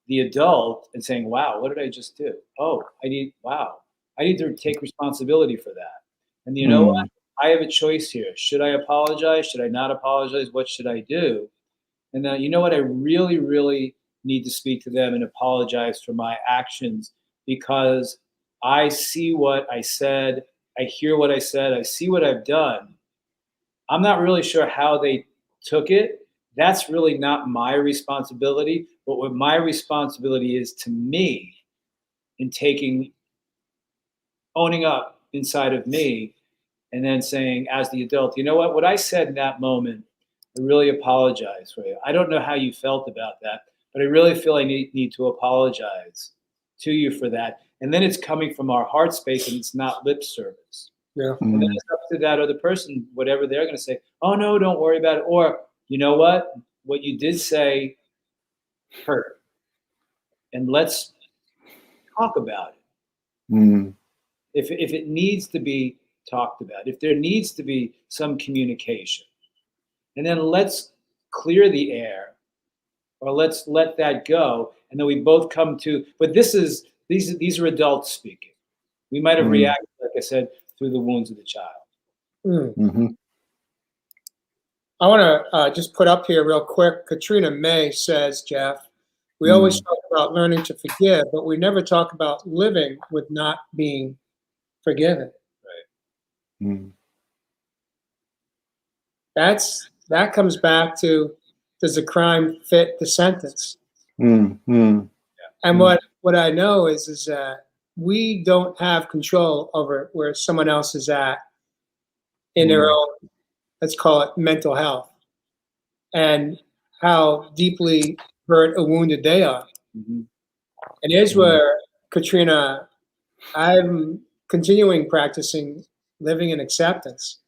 the adult and saying, wow, what did I just do? Oh, I need to take responsibility for that. And you know what? I have a choice here. Should I apologize? Should I not apologize? What should I do? And then, you know what? I really, really need to speak to them and apologize for my actions, because I see what I said. I hear what I said. I see what I've done. I'm not really sure how they took it. That's really not my responsibility. But what my responsibility is to me in owning up inside of me, and then saying as the adult, you know what I said in that moment, I really apologize for you. I don't know how you felt about that, but I really feel I need to apologize to you for that. And then it's coming from our heart space and it's not lip service. Yeah. And then it's up to that other person, whatever they're going to say, oh no, don't worry about it. Or, you know what you did say hurt. And let's talk about it. If it needs to be talked about, if there needs to be some communication, and then let's clear the air, or let's let that go, and then we both come to. But these are adults speaking. We might have reacted, like I said, through the wounds of the child. I want to just put up here real quick. Katrina May says, Jeff, we always talk about learning to forgive, but we never talk about living with not being forgiven. Right. That comes back to, does the crime fit the sentence? And what I know is that we don't have control over where someone else is at in their own, let's call it mental health, and how deeply hurt or wounded they are. And here's where, Katrina, I'm continuing practicing living in acceptance.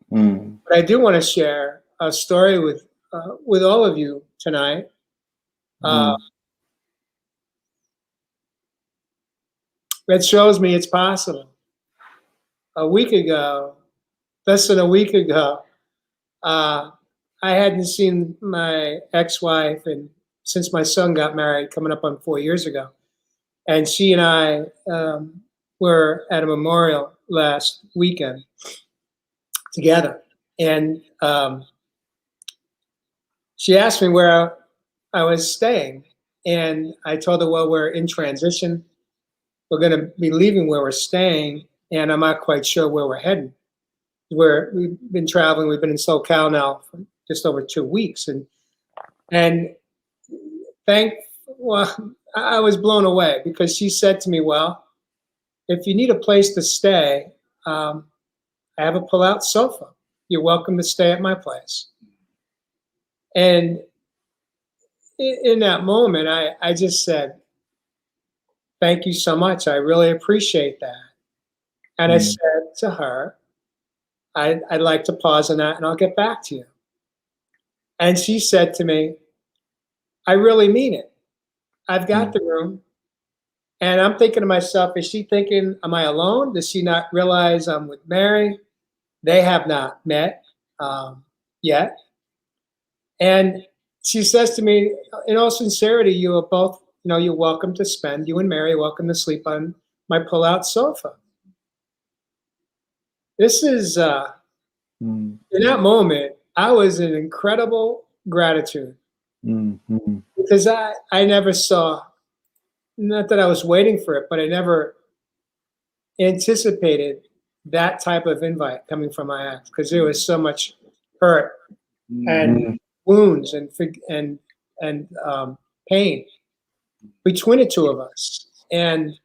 But I do want to share a story with all of you tonight. That shows me it's possible. Less than a week ago, I hadn't seen my ex-wife since my son got married, coming up on 4 years ago. And she and I were at a memorial last weekend together. And she asked me where I was staying. And I told her, well, we're in transition. We're going to be leaving where we're staying, and I'm not quite sure where we're heading. We've been traveling. We've been in SoCal now for just over 2 weeks. And well, I was blown away because she said to me, well, if you need a place to stay, I have a pull-out sofa. You're welcome to stay at my place. And in that moment, I just said, thank you so much. I really appreciate that. And I said to her, I'd like to pause on that and I'll get back to you. And she said to me, I really mean it. I've got the room. And I'm thinking to myself, is she thinking, am I alone? Does she not realize I'm with Mary? They have not met yet. And she says to me, in all sincerity, you are both, you're welcome to spend, you and Mary are welcome to sleep on my pull-out sofa. This is, in that moment, I was in incredible gratitude because I never saw, not that I was waiting for it, but I never anticipated that type of invite coming from my ex because there was so much hurt and wounds and pain between the two of us. And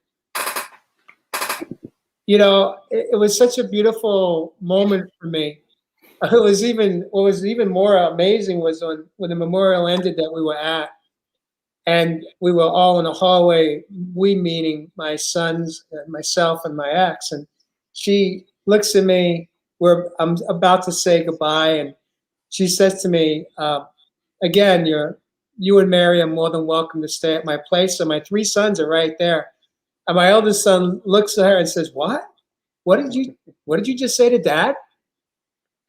it was such a beautiful moment for me. What was even more amazing was when the memorial ended that we were at, and we were all in a hallway, we meaning my sons, myself and my ex, and she looks at me, I'm about to say goodbye, and she says to me, again, you and Mary are more than welcome to stay at my place. So my 3 sons are right there. And my eldest son looks at her and says, what? What did you just say to Dad?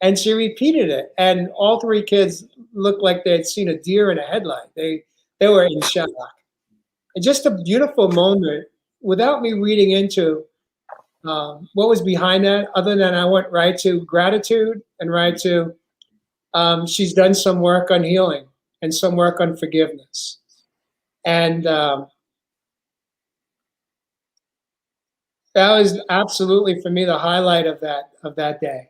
And she repeated it. And all 3 kids looked like they had seen a deer in a headlight. They were in shock. And just a beautiful moment without me reading into what was behind that, other than I went right to gratitude and right to she's done some work on healing and some work on forgiveness. And that was absolutely, for me, the highlight of that day.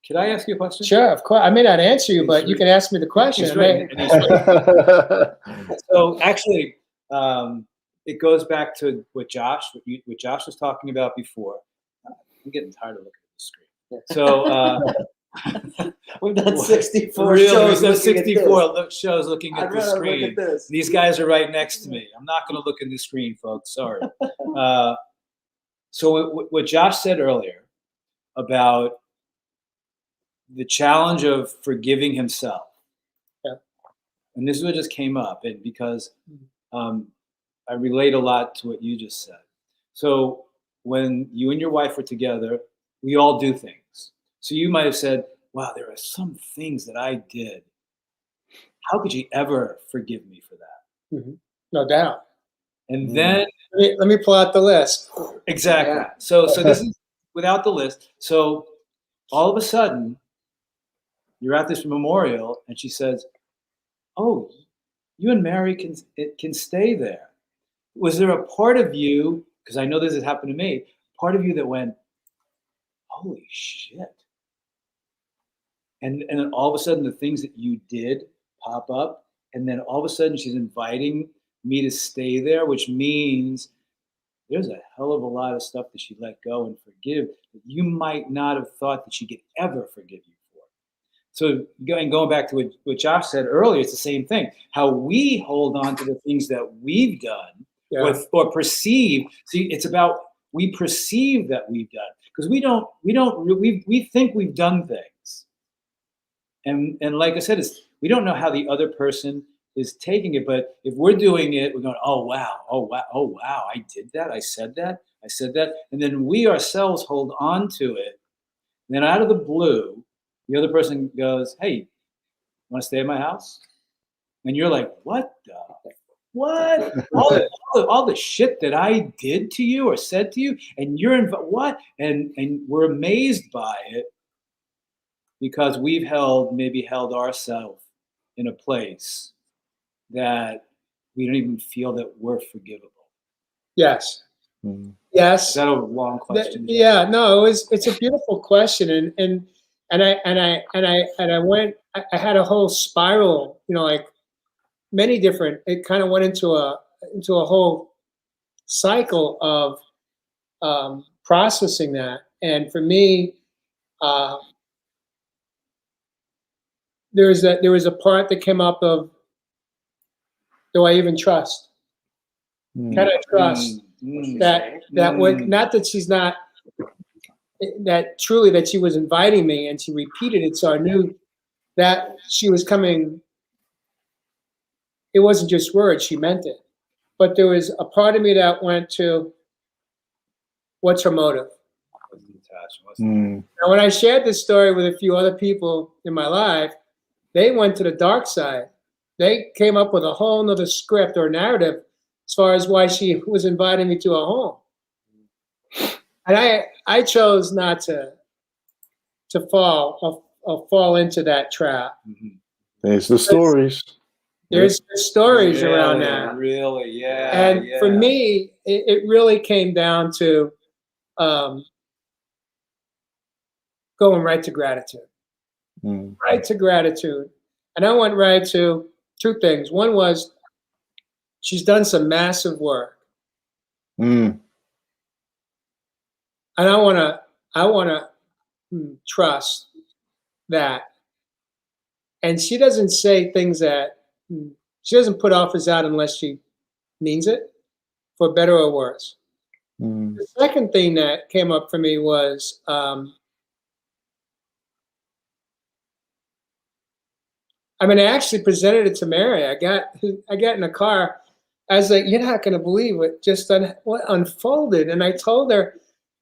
Could I ask you a question? Sure, of course. I may not answer you, but you can ask me the question. He's right. So actually, it goes back to what Josh was talking about before. I'm getting tired of looking at the screen. So we've done 64 really, shows. We've done 64 shows looking at the screen. Look at this. These guys are right next to me. I'm not going to look at the screen, folks. Sorry. So what Josh said earlier about the challenge of forgiving himself. Yeah. And this is what just came up, and because I relate a lot to what you just said. So when you and your wife were together, we all do things. So you might have said, wow, there are some things that I did. How could you ever forgive me for that? Mm-hmm. No doubt. And then let me pull out the list. Exactly. Yeah. So this is without the list. So all of a sudden, you're at this memorial, and she says, "Oh, you and Mary can stay there." Was there a part of you, because I know this has happened to me, part of you that went, "Holy shit!" And then all of a sudden, the things that you did pop up, and then all of a sudden, she's inviting me to stay there, which means there's a hell of a lot of stuff that she let go and forgive that you might not have thought that she could ever forgive you for. So going back to what Josh said earlier, it's the same thing. How we hold on to the things that we've done or perceive. See, it's about we perceive that we've done, because we think we've done things. And like I said, we don't know how the other person is taking it, but if we're doing it, we're going, oh wow, I did that, I said that, and then we ourselves hold on to it. And then out of the blue, the other person goes, hey, want to stay at my house? And you're like, what the? What? All the shit that I did to you or said to you, and you're what? And we're amazed by it because we've held ourselves in a place that we don't even feel that we're forgivable. Yes. Mm. Yes. Is that a long question? Yeah, no, it's a beautiful question, and I went. I had a whole spiral, like many different. It kind of went into a whole cycle of processing that, and for me, there was a part that came up of, do I even trust? Can I trust that would, not that she's not, that truly that she was inviting me and she repeated it, so I knew that she was coming. It wasn't just words, she meant it. But there was a part of me that went to, what's her motive? Mm. Now, when I shared this story with a few other people in my life, they went to the dark side. They came up with a whole nother script or narrative as far as why she was inviting me to a home. And I chose not to fall into that trap. There's the stories. There's stories around that. Really, yeah. And for me, it really came down to going right to gratitude. Mm. Right to gratitude. And I went right to two things. One was, she's done some massive work. Mm. And I wanna trust that. And she doesn't say things that, she doesn't put offers out unless she means it, for better or worse. Mm. The second thing that came up for me was, I actually presented it to Mary. I got in a car. I was like, you're not going to believe what just what unfolded. And I told her,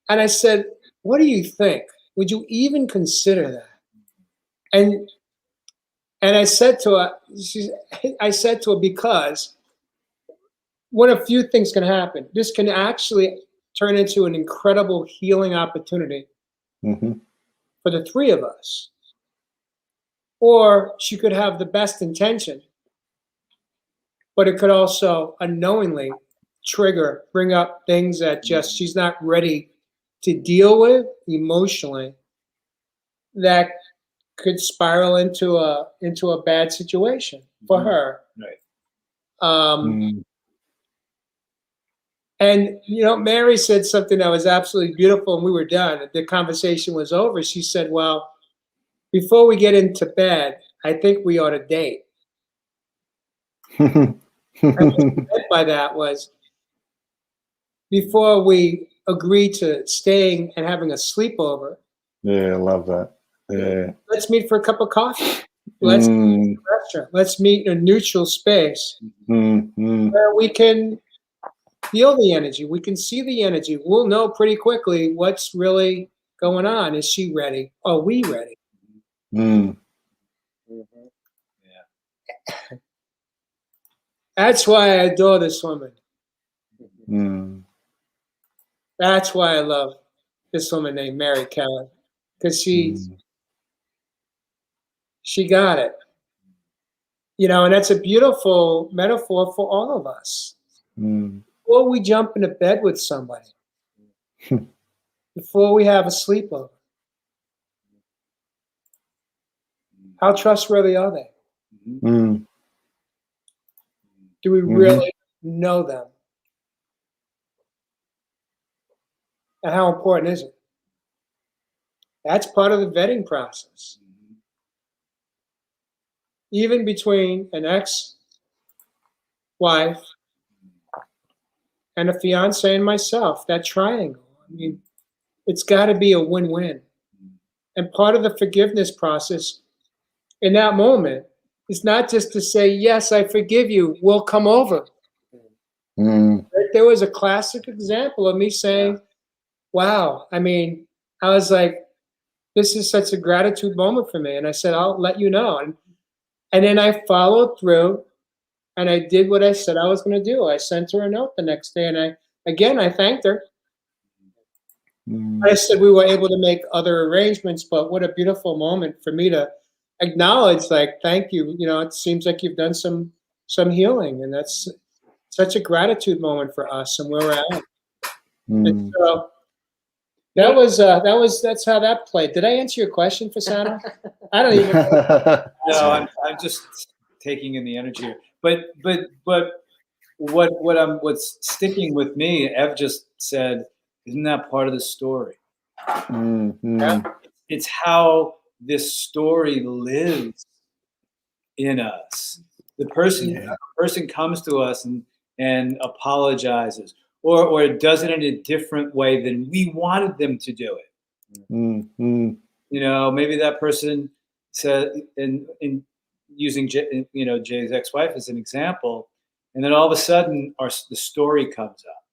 and I said, what do you think? Would you even consider that? And I said to her, because one of few things can happen. This can actually turn into an incredible healing opportunity for the three of us. Or she could have the best intention, but it could also unknowingly bring up things that just she's not ready to deal with emotionally, that could spiral into a bad situation for her. Right. And Mary said something that was absolutely beautiful, and we were done. The conversation was over. She said, well, before we get into bed, I think we ought to date. And what she meant by that was, before we agree to staying and having a sleepover, Yeah, I love that. Yeah. let's meet for a cup of coffee. Let's meet in a restaurant. Let's meet in a neutral space where we can feel the energy. We can see the energy. We'll know pretty quickly what's really going on. Is she ready? Are we ready? That's why I adore this woman. That's why I love this woman named Mary Kelly, because she got it. And that's a beautiful metaphor for all of us. Before we jump into bed with somebody, before we have a sleepover, how trustworthy are they? Do we really know them? And how important is it? That's part of the vetting process. Even between an ex-wife and a fiance and myself, that triangle. It's got to be a win-win. And part of the forgiveness process in that moment is not just to say, yes, I forgive you, we'll come over. There was a classic example of me saying, wow, I was like, this is such a gratitude moment for me. And I said, I'll let you know. And then I followed through and I did what I said I was going to do. I sent her a note the next day, and I thanked her. I said we were able to make other arrangements, but what a beautiful moment for me to acknowledge, like, thank you. You know, it seems like you've done some healing, and that's such a gratitude moment for us and where we're at. And so that's how that played. Did I answer your question, Fasano? I don't even know. No, I'm just taking in the energy here. But what's sticking with me, Ev just said, isn't that part of the story? Yeah. It's how this story lives in us. The person comes to us and apologizes, or does it in a different way than we wanted them to do it. You know, maybe that person said, in using Jay's ex-wife as an example, and then all of a sudden the story comes up.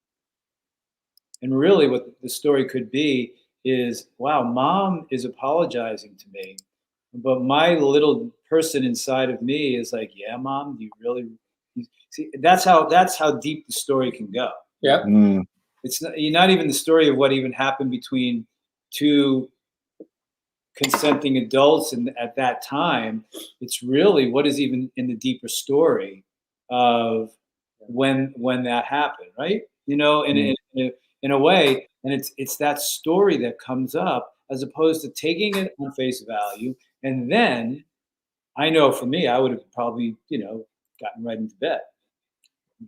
And really what the story could be is, wow, mom is apologizing to me, but my little person inside of me is like, yeah, mom, do you really see? That's how deep the story can go. Yeah. It's not even the story of what even happened between two consenting adults at that time. It's really what is even in the deeper story of when that happened, right? You know, in a way, and it's that story that comes up as opposed to taking it on face value. And then I know for me, I would have probably, gotten right into bed.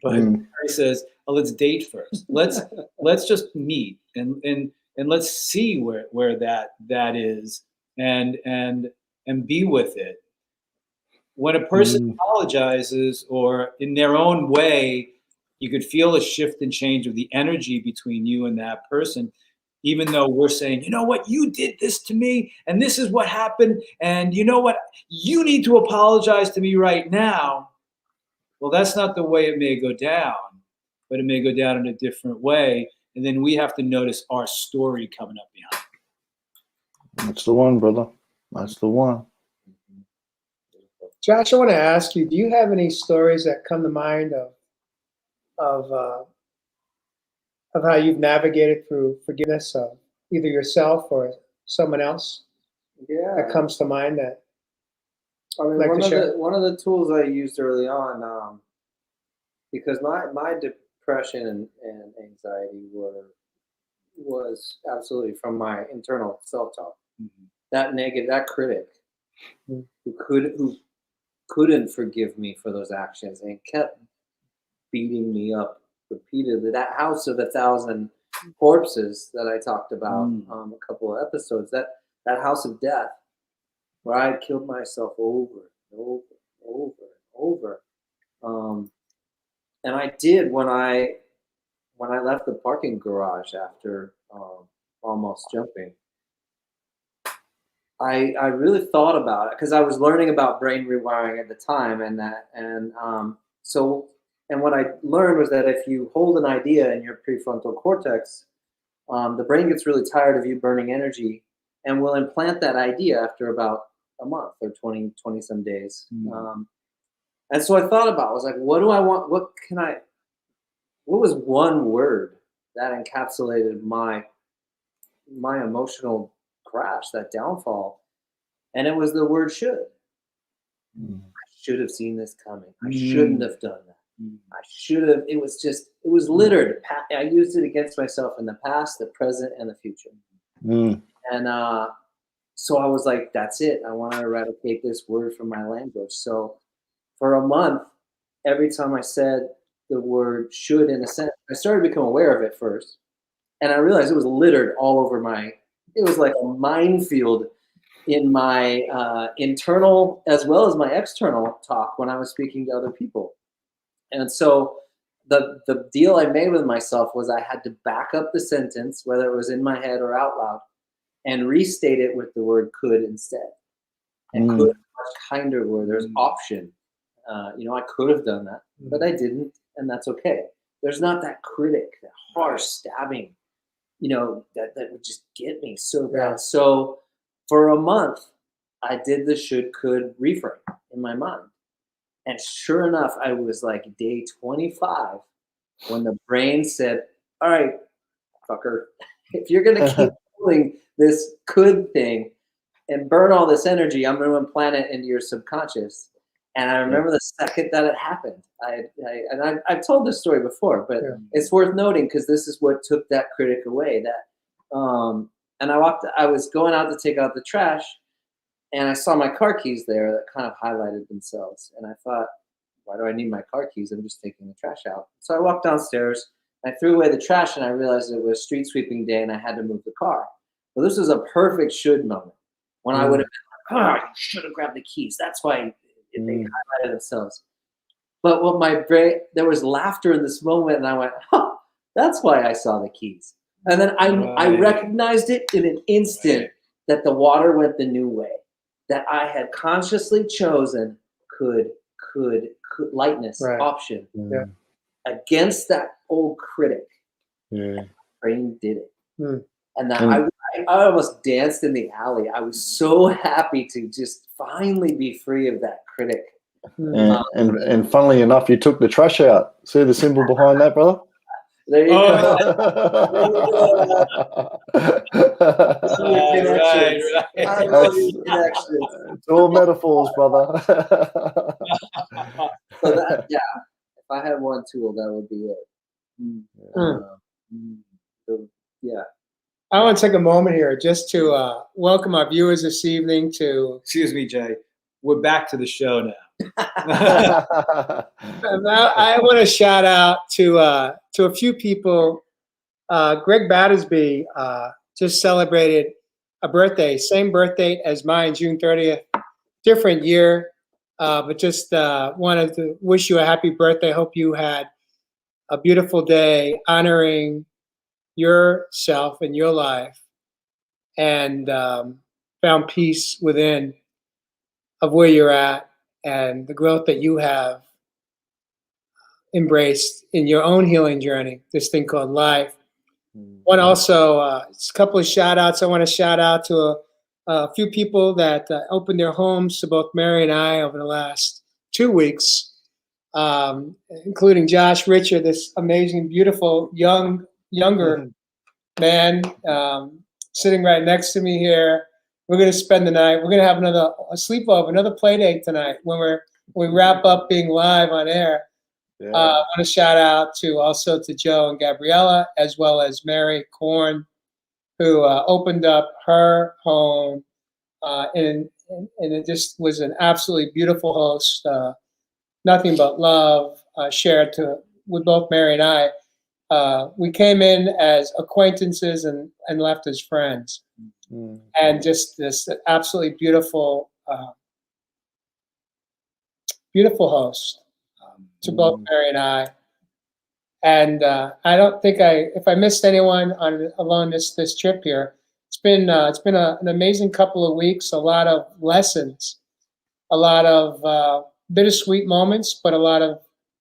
But Mary says, oh, let's date first. Let's just meet and let's see where that is and be with it. When a person apologizes, or in their own way, you could feel a shift and change of the energy between you and that person, even though we're saying, you know what, you did this to me, and this is what happened, and you know what, you need to apologize to me right now. Well, that's not the way it may go down, but it may go down in a different way, and then we have to notice our story coming up behind. That's the one, brother. That's the one. Josh, I want to ask you, do you have any stories that come to mind of how you've navigated through forgiveness of either yourself or someone else? Yeah, that comes to mind that I mean, like one of the tools I used early on, because my depression and anxiety was absolutely from my internal self-talk. That critic who couldn't forgive me for those actions and kept beating me up repeatedly. That house of 1,000 corpses that I talked about a couple of episodes, that house of death, where I killed myself over and over and over and over. And I did when I left the parking garage after almost jumping. I really thought about it because I was learning about brain rewiring at the time, and what I learned was that if you hold an idea in your prefrontal cortex, the brain gets really tired of you burning energy and will implant that idea after about a month or 20 some days. And so I thought about it. I was like, what do I want? What was one word that encapsulated my emotional crash, that downfall? And it was the word should. I should have seen this coming. I shouldn't have done that. I should have. It was littered. I used it against myself in the past, the present, and the future. And so I was like, that's it. I want to eradicate this word from my language. So for a month, every time I said the word should in a sentence, I started to become aware of it first. And I realized it was littered all over it was like a minefield in my internal as well as my external talk when I was speaking to other people. And so the deal I made with myself was I had to back up the sentence, whether it was in my head or out loud, and restate it with the word could instead. And could is a much kinder word. There's option. I could have done that, but I didn't, and that's okay. There's not that critic, that harsh stabbing, that would just get me so bad. Yeah. So for a month, I did the should, could reframe in my mind. And sure enough, I was like day 25 when the brain said, all right, fucker, if you're going to keep doing this could thing and burn all this energy, I'm going to implant it into your subconscious. And I remember the second that it happened. I've told this story before, but it's worth noting because this is what took that critic away. And I was going out to take out the trash, and I saw my car keys there that kind of highlighted themselves. And I thought, why do I need my car keys? I'm just taking the trash out. So I walked downstairs, I threw away the trash, and I realized it was street sweeping day and I had to move the car. Well, this was a perfect should moment when I would have been like, oh, you should have grabbed the keys. That's why they highlighted themselves. But what my brain, there was laughter in this moment, and I went, huh, that's why I saw the keys. And then I recognized it in an instant that the water went the new way, that I had consciously chosen could lightness option against that old critic. My brain did it. And that I almost danced in the alley. I was so happy to just finally be free of that critic. And funnily enough, you took the trash out. See the symbol behind that, brother? There you go. I love these connections. It's all metaphors, brother. So that, if I had one tool, that would be it. I want to take a moment here just to welcome our viewers this evening to. Excuse me, Jay. We're back to the show now. I want to shout out to a few people. Greg Battersby just celebrated a birthday, same birthday as mine, June 30th, different year, but just wanted to wish you a happy birthday. Hope you had a beautiful day honoring yourself and your life, and found peace within of where you're at and the growth that you have embraced in your own healing journey, this thing called life. Want also, a couple of shout outs. I want to shout out to a few people that opened their homes to both Mary and I over the last 2 weeks, including Josh Richard, this amazing, beautiful, younger man sitting right next to me here. We're going to spend the night. We're going to have a sleepover, another play date tonight when we wrap up being live on air. I want to shout out also to Joe and Gabriella, as well as Mary Korn, who opened up her home, and it just was an absolutely beautiful host. Nothing but love shared with both Mary and I. We came in as acquaintances and left as friends. And just this absolutely beautiful host to both Mary and I. And I don't think if I missed anyone along this trip here, it's been an amazing couple of weeks. A lot of lessons, a lot of bittersweet moments, but a lot of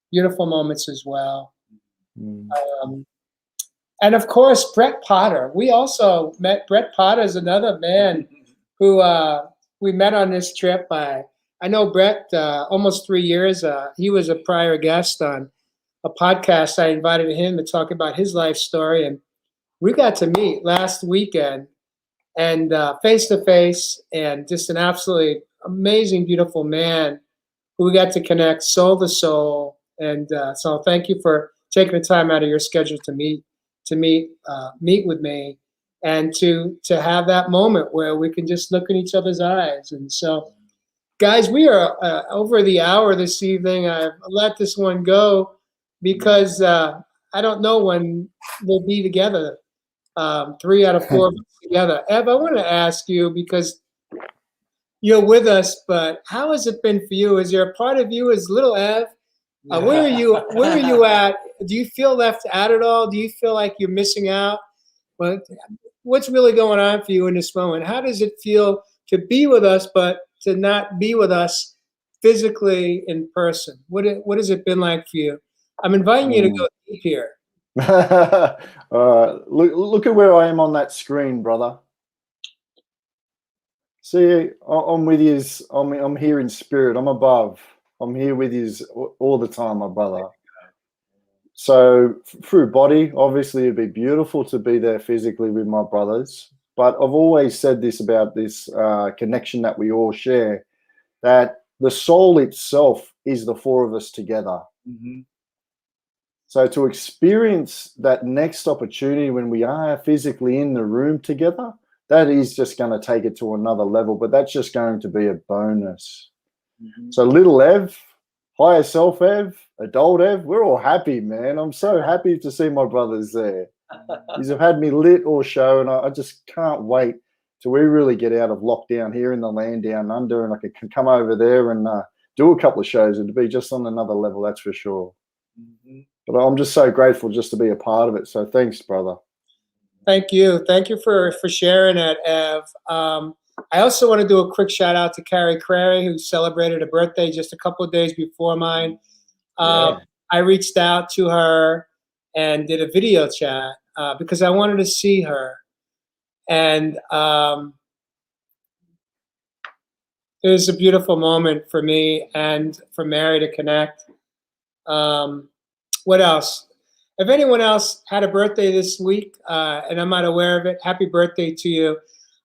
beautiful moments as well. And of course, Brett Potter. We also met. Brett Potter is another man who we met on this trip. I know Brett almost 3 years. He was a prior guest on a podcast. I invited him to talk about his life story, and we got to meet last weekend, and face to face, and just an absolutely amazing, beautiful man who we got to connect soul to soul. And so, thank you for taking the time out of your schedule to meet with me, and to have that moment where we can just look in each other's eyes. And so, guys, we are over the hour this evening. I've let this one go because I don't know when we'll be together. 3 out of 4 of us together. Ev, I want to ask you, because you're with us, but how has it been for you? Is there a part of you as little Ev? Where are you at? Do you feel left out at all? Do you feel like you're missing out? What's really going on for you in this moment? How does it feel to be with us, but to not be with us physically in person? What has it been like for you? I'm inviting you to go deep here. Look at where I am on that screen, brother. See, I'm with you. I'm here in spirit. I'm above. I'm here with you all the time, my brother. So through body, obviously it'd be beautiful to be there physically with my brothers. But I've always said this about this connection that we all share, that the soul itself is the four of us together. Mm-hmm. So to experience that next opportunity when we are physically in the room together, that is just going to take it to another level, but that's just going to be a bonus. Mm-hmm. So little Ev, higher self Ev, adult Ev, we're all happy, man. I'm so happy to see my brothers there. These have had me lit all show, and I just can't wait till we really get out of lockdown here in the land down under, and I can come over there and do a couple of shows. It'd be just on another level, that's for sure. Mm-hmm. But I'm just so grateful just to be a part of it. So thanks, brother. Thank you. Thank you for sharing that, Ev. I also want to do a quick shout out to Carrie Crary, who celebrated a birthday just a couple of days before mine. Yeah. I reached out to her and did a video chat because I wanted to see her. And it was a beautiful moment for me and for Mary to connect. What else? If anyone else had a birthday this week and I'm not aware of it, happy birthday to you.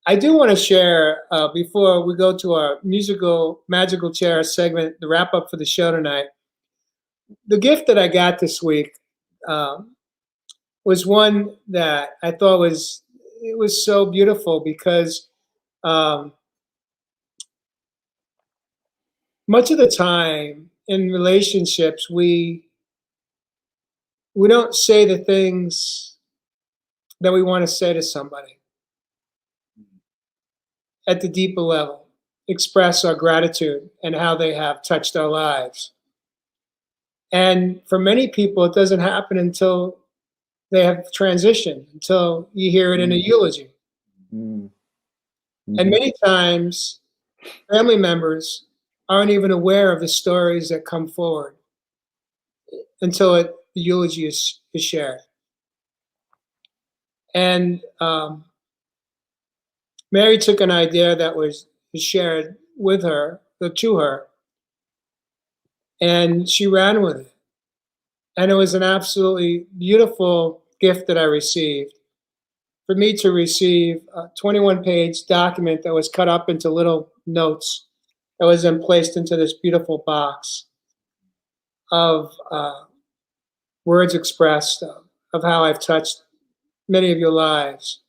I do want to share, before we go to our magical chair segment, the wrap up for the show tonight, the gift that I got this week was one that I thought was so beautiful because much of the time in relationships, we don't say the things that we want to say to somebody at the deeper level, express our gratitude and how they have touched our lives. And for many people, it doesn't happen until they have transitioned, until you hear it in a eulogy. Mm-hmm. And many times, family members aren't even aware of the stories that come forward until the eulogy is shared. And Mary took an idea that was shared with her, to her, and she ran with it. And it was an absolutely beautiful gift that I received. For me to receive a 21-page document that was cut up into little notes that was then placed into this beautiful box of words expressed of how I've touched many of your lives.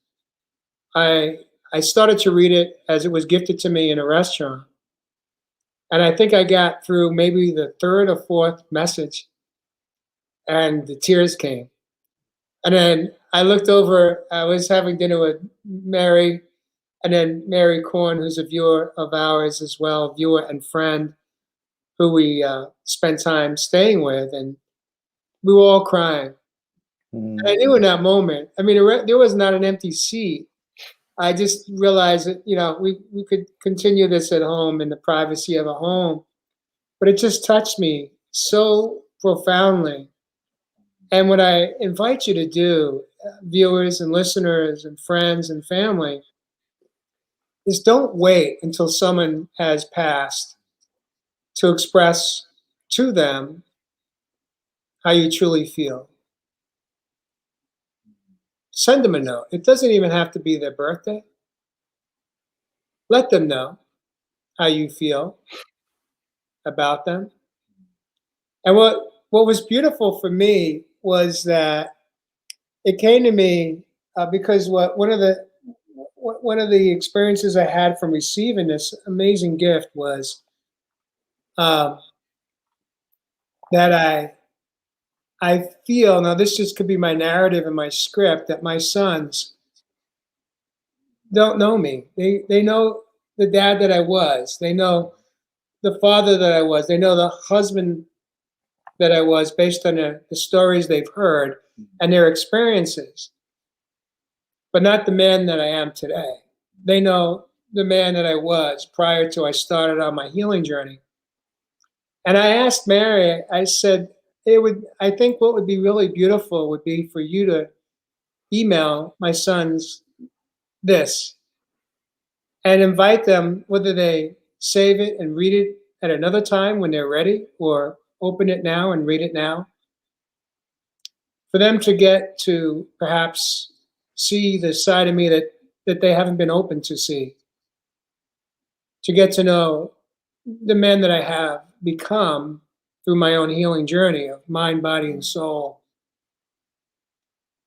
I started to read it as it was gifted to me in a restaurant. And I think I got through maybe the third or fourth message and the tears came. And then I looked over, I was having dinner with Mary, and then Mary Korn, who's a viewer of ours as well, viewer and friend, who we spent time staying with, and we were all crying. And I knew in that moment, I mean, there was not an empty seat. I just realized that, we could continue this at home in the privacy of a home, but it just touched me so profoundly. And what I invite you to do, viewers and listeners and friends and family, is don't wait until someone has passed to express to them how you truly feel. Send them a note. It doesn't even have to be their birthday. Let them know how you feel about them. And what was beautiful for me was that it came to me because one of the experiences I had from receiving this amazing gift was that I feel, now this just could be my narrative and my script, that my sons don't know me. They know the dad that I was. They know the father that I was. They know the husband that I was based on the stories they've heard and their experiences, but not the man that I am today. They know the man that I was prior to I started on my healing journey. And I asked Mary, I said, I think what would be really beautiful would be for you to email my sons this and invite them, whether they save it and read it at another time when they're ready, or open it now and read it now. For them to get to perhaps see the side of me that they haven't been open to see. To get to know the man that I have become through my own healing journey of mind, body, and soul.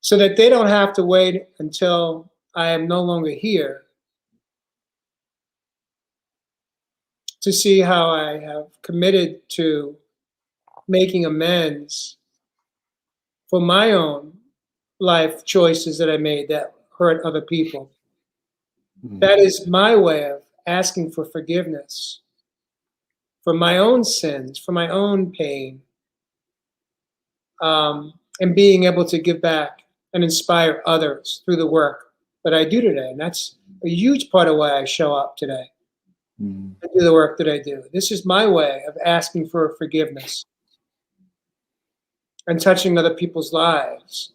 So that they don't have to wait until I am no longer here to see how I have committed to making amends for my own life choices that I made that hurt other people. That is my way of asking for forgiveness for my own sins, for my own pain, and being able to give back and inspire others through the work that I do today. And that's a huge part of why I show up today. I do the work that I do. This is my way of asking for forgiveness and touching other people's lives.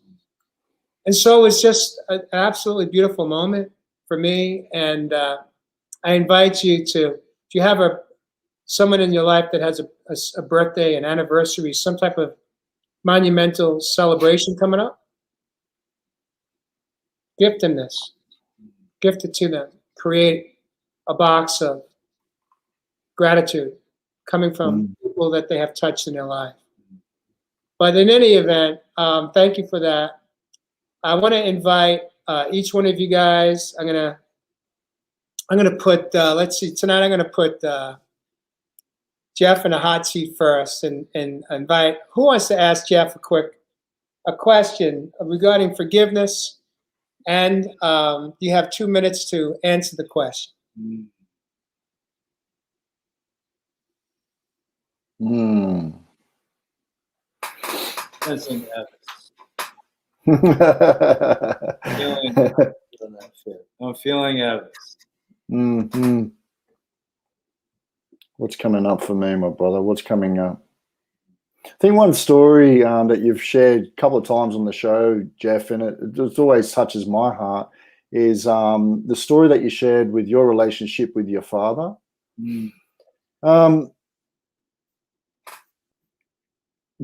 And so it's just an absolutely beautiful moment for me. And I invite you to, if you have someone in your life that has a birthday, an anniversary, some type of monumental celebration coming up, gift them this. Gift it to them. Create a box of gratitude coming from people that they have touched in their life. But in any event, thank you for that. I want to invite each one of you guys. I'm gonna put. Let's see. Tonight, I'm gonna put Jeff in a hot seat first, and invite. Who wants to ask Jeff a question regarding forgiveness? And you have 2 minutes to answer the question. Sensing I'm feeling Evans. What's coming up for me, my brother? What's coming up? I think one story that you've shared a couple of times on the show, Jeff, and it always touches my heart, is the story that you shared with your relationship with your father.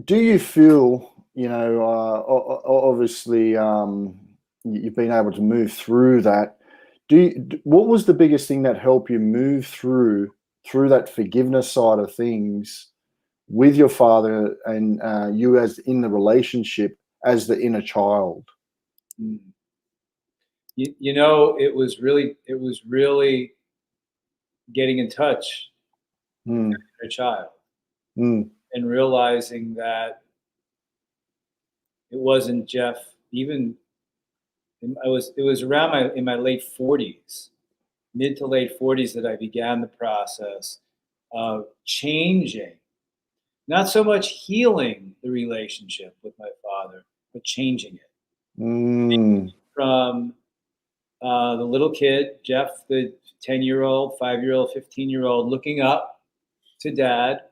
Do you feel, obviously you've been able to move through that. What was the biggest thing that helped you move through that forgiveness side of things with your father and you as in the relationship as the inner child? It was really getting in touch with a child and realizing that it wasn't Jeff. Even it was around in my late 40s, mid to late 40s, that I began the process of changing, not so much healing the relationship with my father, but changing it. From the little kid, Jeff, the 10-year-old, 5-year-old, 15-year-old, looking up to Dad,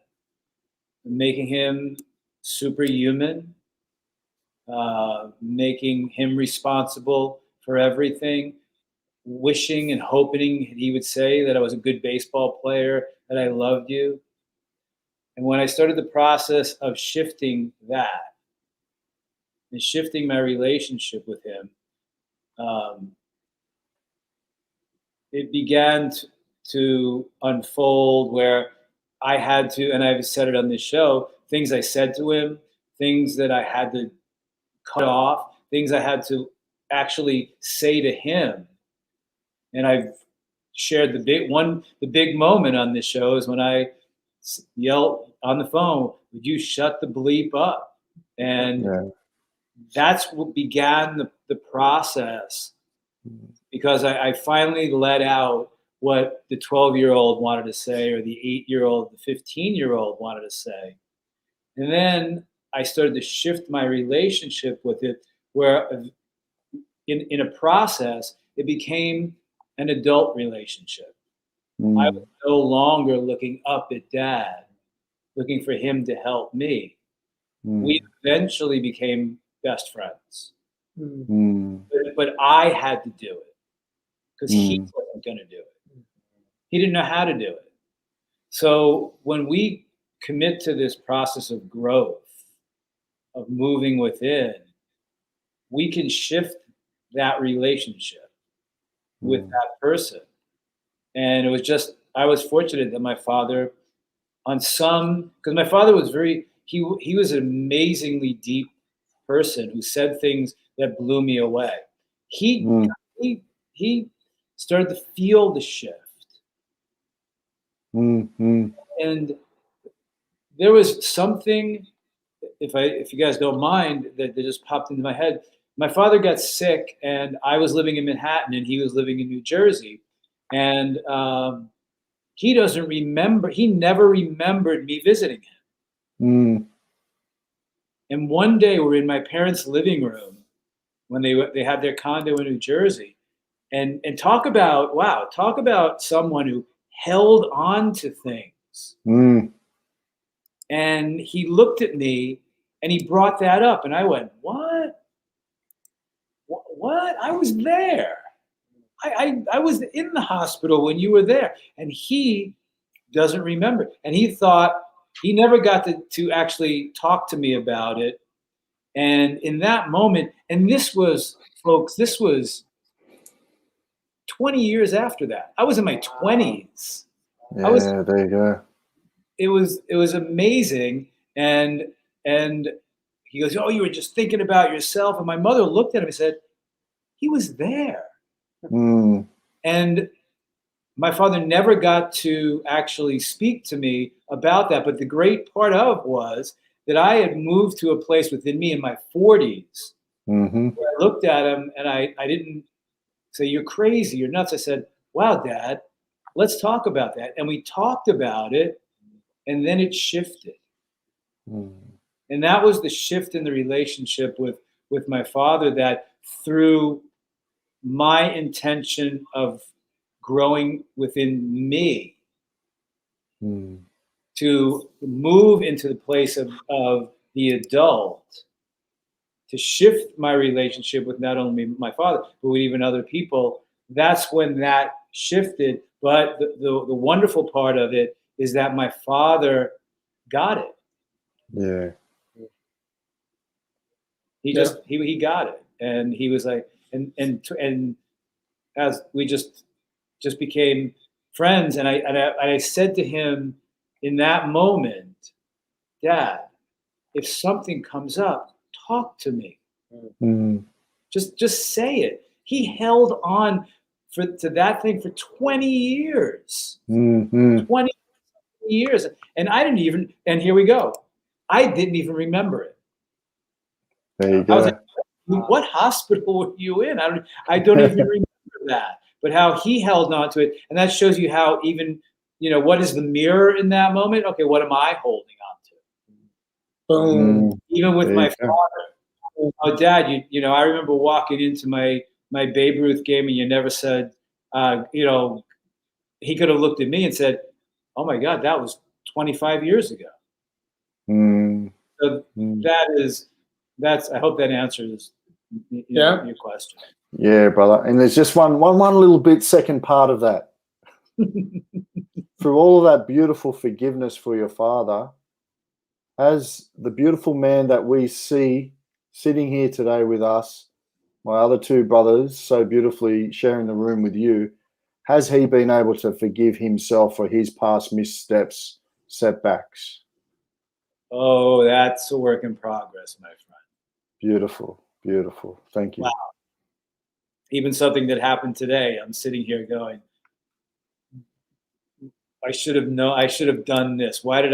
making him superhuman, making him responsible for everything, wishing and hoping he would say that I was a good baseball player, that I loved you. And when I started the process of shifting that and shifting my relationship with him, it began to unfold where I had to, and I've said it on this show, things I said to him, things that I had to cut off, things I had to actually say to him. And I've shared the big moment on this show is when I yelled on the phone, "Would you shut the bleep up?" And that's what began the process, because I finally let out what the 12-year-old wanted to say, or the 8-year-old, the 15-year-old wanted to say. And then I started to shift my relationship with it, where in a process, it became an adult relationship. I was no longer looking up at Dad, looking for him to help me. We eventually became best friends. But I had to do it, because he wasn't going to do it. He didn't know how to do it. So when we commit to this process of growth, of moving within, we can shift that relationship with that person. And it was just, I was fortunate that my father, because my father was he was an amazingly deep person who said things that blew me away. He he started to feel the shift. And there was something, if you guys don't mind, that just popped into my head. My father got sick, and I was living in Manhattan, and he was living in New Jersey, and he doesn't remember. He never remembered me visiting him. And one day, we're in my parents' living room when they had their condo in New Jersey, and talk about someone who held on to things. And he looked at me and he brought that up, and I went, "What? What? I was there. I was in the hospital when you were there." And he doesn't remember. And he thought he never got to actually talk to me about it. And in that moment, and this was 20 years after that. I was in my 20s. Yeah, there you go. It was amazing. And he goes, "Oh, you were just thinking about yourself." And my mother looked at him and said, "He was there." And my father never got to actually speak to me about that. But the great part of was that I had moved to a place within me in my 40s. Where I looked at him and I didn't say, "You're crazy, you're nuts." I said, "Wow, Dad, let's talk about that." And we talked about it, and then it shifted. And that was the shift in the relationship with my father, that through my intention of growing within me to move into the place of the adult, to shift my relationship with not only my father, but with even other people, that's when that shifted. But the wonderful part of it is that my father got it. Yeah. He got it. And he was like, and as we just became friends, and I said to him in that moment, "Dad, if something comes up, talk to me. Just say it." He held on to that thing for 20 years. 20 years. And I didn't even, and here we go. I didn't even remember it. There you I was go. like, "What hospital were you in?" I don't even remember that. But how he held on to it. And that shows you how even, what is the mirror in that moment? Okay, what am I holding on to? Boom. Even with my father. "Oh, Dad, I remember walking into my Babe Ruth game, and you never said, he could have looked at me and said, 'Oh my God, that was 25 years ago.'" So I hope that answers your question. Yeah, brother. And there's just one little bit, second part of that. Through all of that beautiful forgiveness for your father, has the beautiful man that we see sitting here today with us, my other two brothers, so beautifully sharing the room with you, has he been able to forgive himself for his past missteps, setbacks? Oh, that's a work in progress, my friend. Beautiful, beautiful. Thank you. Wow. Even something that happened today, I'm sitting here going, I should have done this. Why did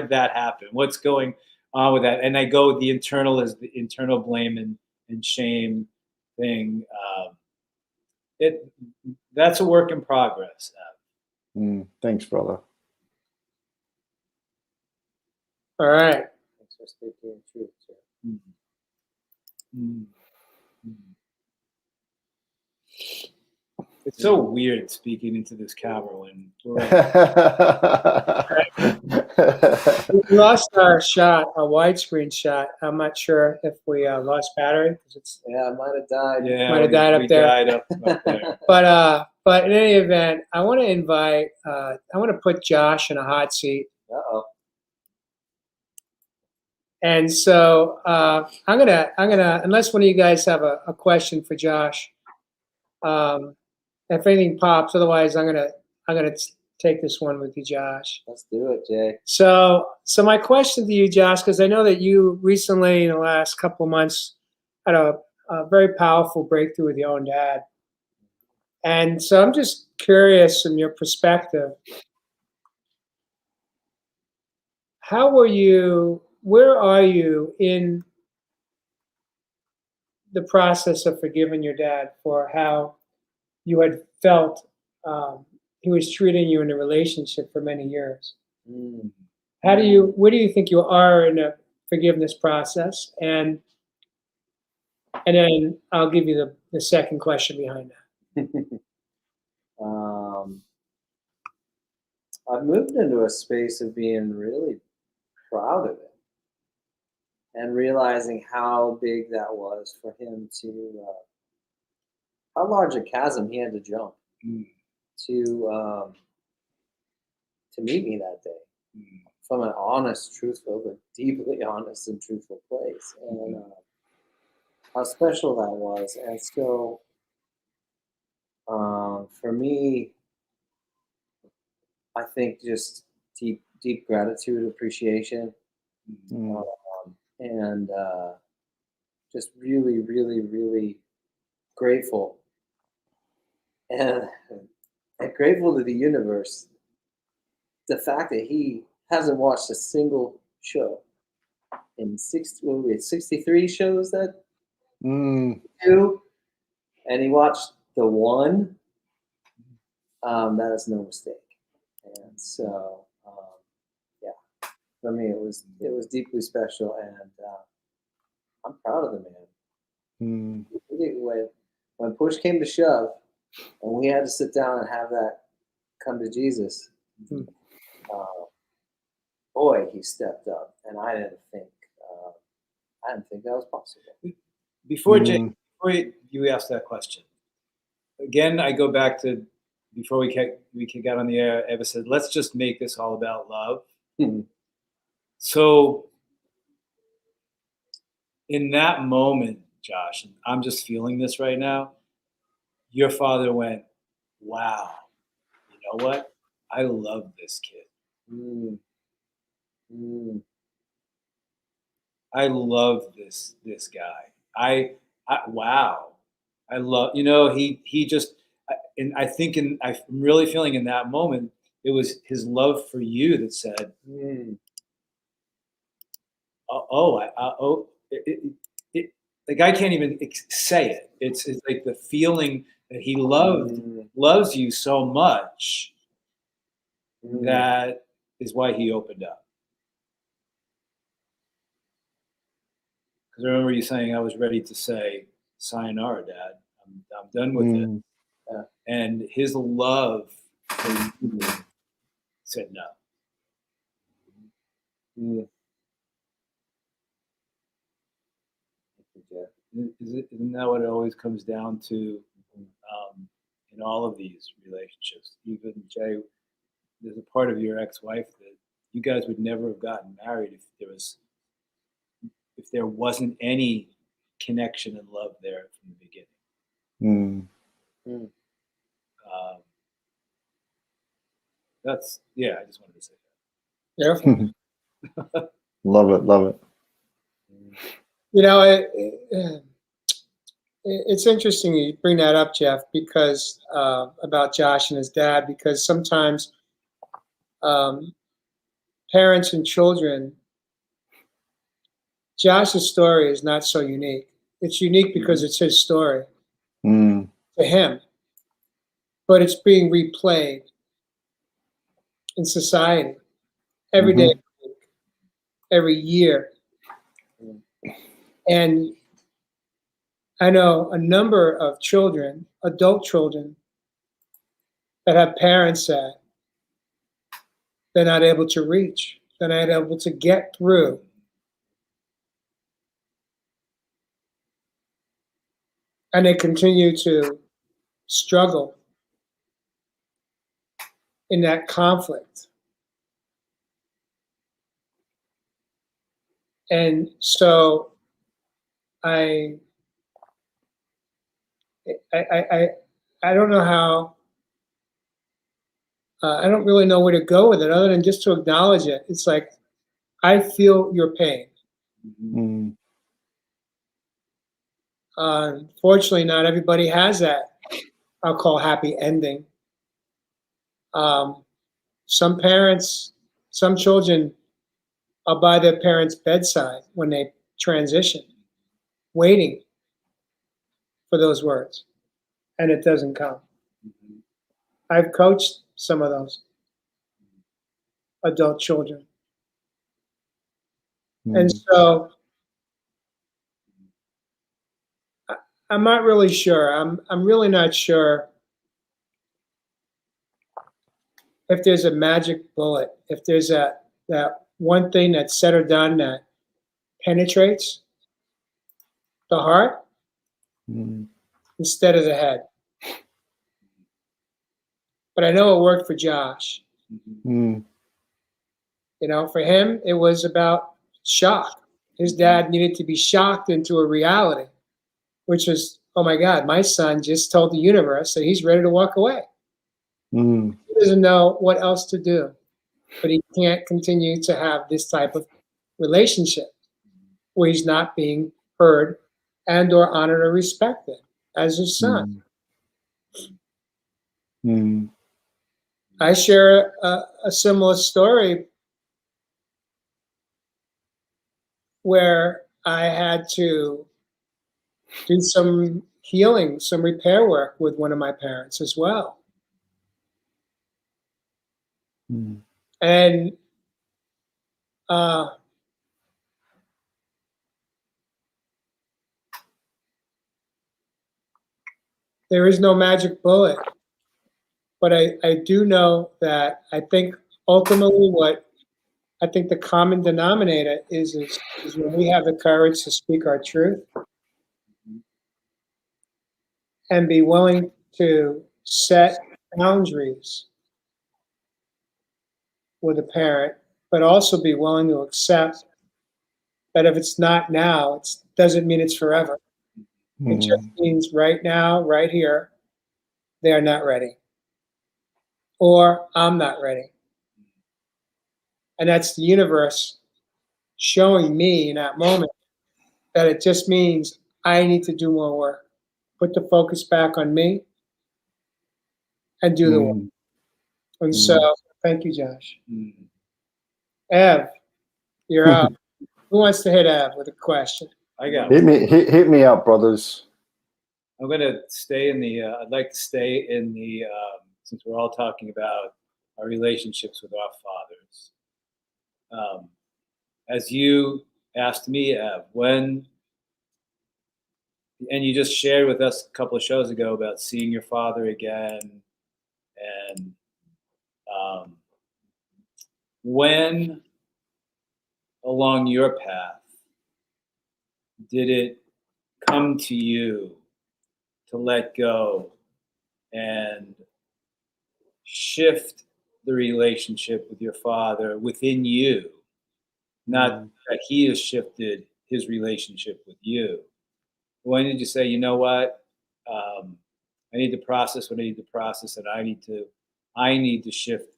that happen? What's going on with that? And I go with the internal blame and shame thing. That's a work in progress. Thanks, brother. All right. Thanks for speaking truth, sir. It's so weird speaking into this camera when we're We lost our shot, a widescreen shot. I'm not sure if we lost battery because it's. Yeah, I might have died. Yeah, Might have died up we there. died up there. But in any event, I want to invite. I want to put Josh in a hot seat. Uh-oh. And so I'm gonna, unless one of you guys have a question for Josh, if anything pops, otherwise I'm gonna take this one with you, Josh. Let's do it, Jay. So my question to you, Josh, because I know that you recently, in the last couple of months, had a very powerful breakthrough with your own dad, and so I'm just curious from your perspective, where are you in the process of forgiving your dad for how you had felt he was treating you in a relationship for many years? Mm. Where do you think you are in a forgiveness process? And then I'll give you the second question behind that. I've moved into a space of being really proud of it and realizing how big that was for him to, how large a chasm he had to jump to meet me that day from an honest, truthful, but deeply honest and truthful place, and how special that was. And so for me, I think just deep gratitude, appreciation, and just really, really, really grateful, and grateful to the universe. The fact that he hasn't watched a single show in 63 shows that do, and he watched the one. That is no mistake. And so, yeah, for me, it was deeply special, and I'm proud of the man. When push came to shove, and we had to sit down and have that come to Jesus, boy, he stepped up, and I didn't think that was possible. Before you ask that question, again, I go back to before we got on the air. Eva said, "Let's just make this all about love." So, in that moment, Josh, and I'm just feeling this right now. Your father went, "Wow, you know what? I love this kid. I love this guy. Wow. I love, he just, and I think I'm really feeling in that moment, it was his love for you that said, like I can't even say it. It's like the feeling that he loves you so much that is why he opened up. Because I remember you saying I was ready to say, sayonara, Dad. I'm done with it. And his love for you said no. Isn't that what it always comes down to in all of these relationships? Even Jay, there's a part of your ex-wife that you guys would never have gotten married if there wasn't any connection and love there from the beginning. I just wanted to say that. Yeah. Love it. It's interesting you bring that up, Jeff, because about Josh and his dad, because sometimes parents and children, Josh's story is not so unique. It's unique because it's his story to him, but it's being replayed in society every day, every year. And I know a number of children, adult children, that have parents that they're not able to reach that I had able to get through and they continue to struggle in that conflict. And so I don't know how, I don't really know where to go with it other than just to acknowledge it. It's like, I feel your pain. Mm. Fortunately, not everybody has that, I'll call happy ending. Some parents, some children are by their parents' bedside when they transition, waiting for those words, and it doesn't come. I've coached some of those adult children. And so I'm not really sure. I'm really not sure if there's a magic bullet, if there's that one thing that's said or done that penetrates the heart instead of the head. But I know it worked for Josh. Mm. You know, for him, it was about shock. His dad needed to be shocked into a reality, which was, oh my God, my son just told the universe that he's ready to walk away. Mm. He doesn't know what else to do, but he can't continue to have this type of relationship where he's not being heard and or honored or respected as his son. Mm. I share a similar story where I had to do some healing, some repair work with one of my parents as well. Mm. And there is no magic bullet, but I do know that I think ultimately what I think the common denominator is when we have the courage to speak our truth and be willing to set boundaries with a parent, but also be willing to accept that if it's not now, it doesn't mean it's forever. It just means right now, right here, they are not ready. Or I'm not ready. And that's the universe showing me in that moment that it just means I need to do more work. Put the focus back on me and do the work. And so, thank you, Josh. Ev, you're up. Who wants to hit Ev with a question? I got Hit me up, brothers. I'm going to stay in the, I'd like to stay in the, since we're all talking about our relationships with our fathers. As you asked me, Ev, when, and you just shared with us a couple of shows ago about seeing your father again, and when along your path did it come to you to let go and shift the relationship with your father within you, not that he has shifted his relationship with you? When did you say, you know what, I need to process what I need to process, and I need to shift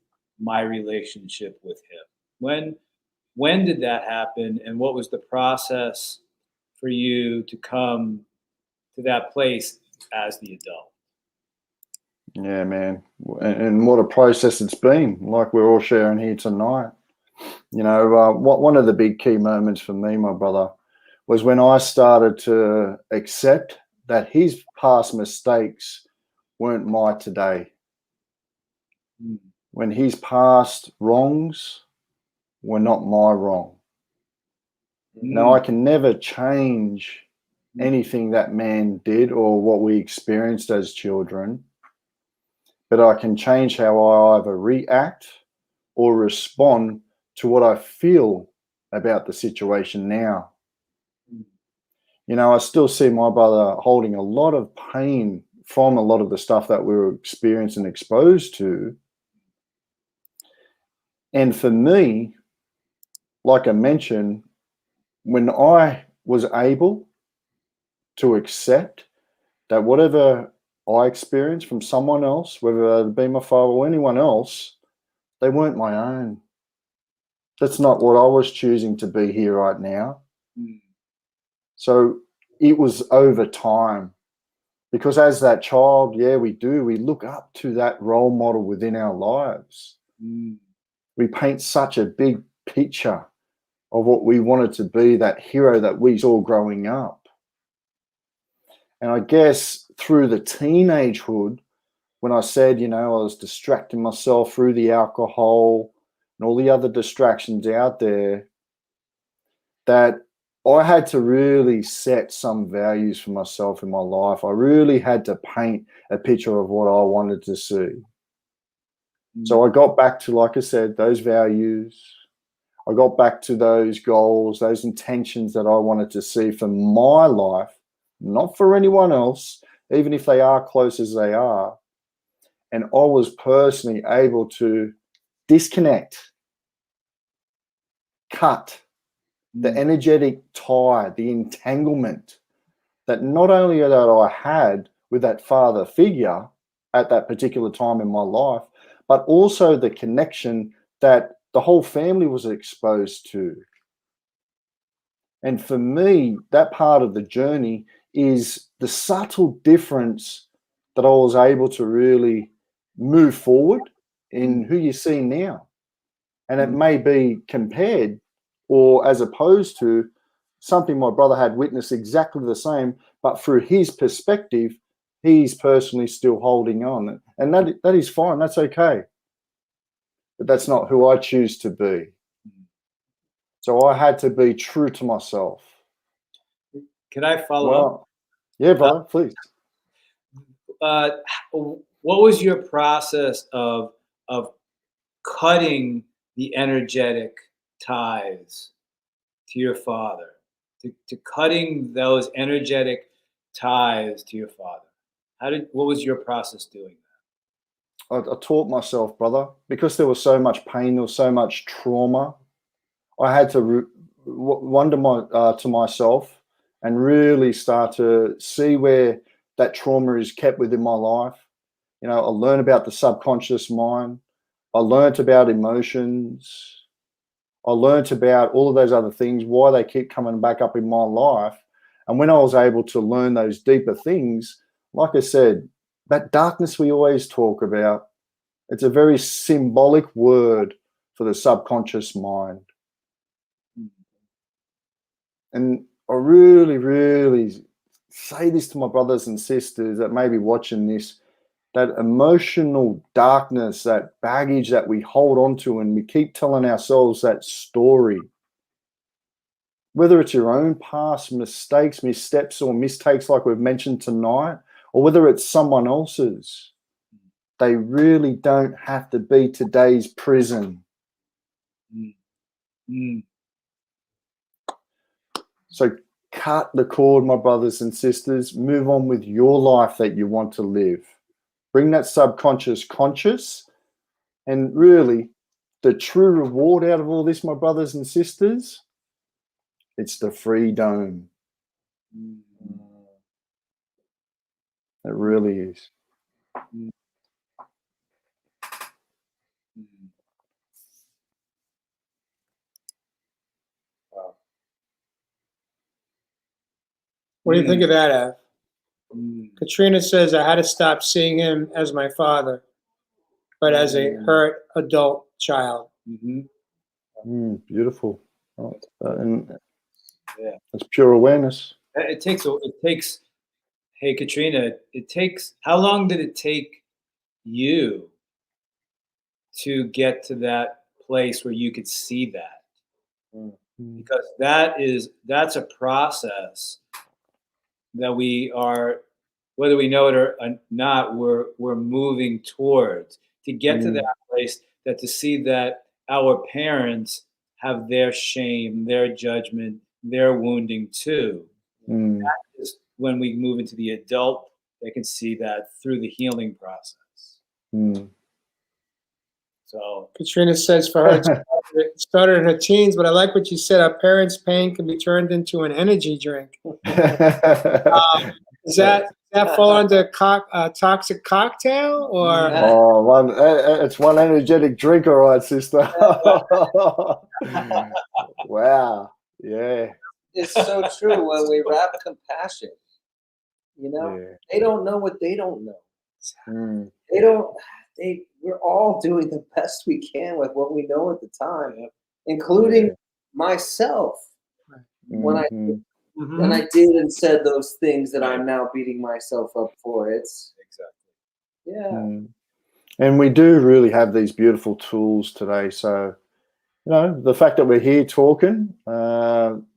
my relationship with him? When did that happen, and what was the process for you to come to that place as the adult? Yeah, man. And what a process it's been, like we're all sharing here tonight. You know, one of the big key moments for me, my brother, was when I started to accept that his past mistakes weren't my today. When his past wrongs were not my wrong. Now, I can never change anything that man did or what we experienced as children, but I can change how I either react or respond to what I feel about the situation now. You know, I still see my brother holding a lot of pain from a lot of the stuff that we were experiencing and exposed to. And for me, like I mentioned, when I was able to accept that whatever I experienced from someone else, whether it be my father or anyone else, they weren't my own. That's not what I was choosing to be here right now. So it was over time. Because as that child, yeah, we look up to that role model within our lives. We paint such a big picture of what we wanted to be, that hero that we saw growing up. And I guess through the teenagehood, when I said, you know, I was distracting myself through the alcohol and all the other distractions out there, that I had to really set some values for myself in my life. I really had to paint a picture of what I wanted to see. So I got back to, like I said, those values. I got back to those goals, those intentions that I wanted to see for my life, not for anyone else, even if they are close as they are. And I was personally able to disconnect, cut the energetic tie, the entanglement that not only that I had with that father figure at that particular time in my life, but also the connection that the whole family was exposed to. And for me, that part of the journey is the subtle difference that I was able to really move forward in who you see now. And it may be compared or as opposed to something my brother had witnessed exactly the same, but through his perspective, he's personally still holding on. And that is fine. That's okay. But that's not who I choose to be. So I had to be true to myself. Can I follow up? Yeah, brother, please. What was your process of cutting the energetic ties to your father, to cutting those energetic ties to your father? What was your process doing that? I taught myself, brother, because there was so much pain, there was so much trauma. I had to wonder to myself and really start to see where that trauma is kept within my life. You know, I learned about the subconscious mind. I learned about emotions. I learned about all of those other things, why they keep coming back up in my life. And when I was able to learn those deeper things, like I said, that darkness we always talk about, it's a very symbolic word for the subconscious mind. And I really, really say this to my brothers and sisters that may be watching this, that emotional darkness, that baggage that we hold on to, and we keep telling ourselves that story. Whether it's your own past mistakes, missteps, or mistakes like we've mentioned tonight, or whether it's someone else's, they really don't have to be today's prison. So cut the cord, my brothers and sisters. Move on with your life that you want to live. Bring that subconscious conscious. And really, the true reward out of all this, my brothers and sisters, it's the freedom. It really is. What do you think of that, Ev? Katrina says, I had to stop seeing him as my father, but as a hurt adult child. Beautiful. And that's pure awareness. It takes, hey, Katrina, how long did it take you to get to that place where you could see that? Because that's a process that we are, whether we know it or not, we're moving towards to get to that place, that to see that our parents have their shame, their judgment, their wounding too. Mm. Just when we move into the adult, they can see that through the healing process. Mm. So Katrina says for her, it started in her teens, but I like what you said. Our parents' pain can be turned into an energy drink. Does that fall under toxic cocktail or? Oh, it's one energetic drink, all right, sister. Wow. Yeah. It's so true when we wrap compassion. You know, Yeah. they don't know what they don't know. Mm. We're all doing the best we can with what we know at the time, including myself. When Mhm. I did and said those things that I'm now beating myself up for. It's exactly. Mm. And we do really have these beautiful tools today. So, you know, the fact that we're here talking,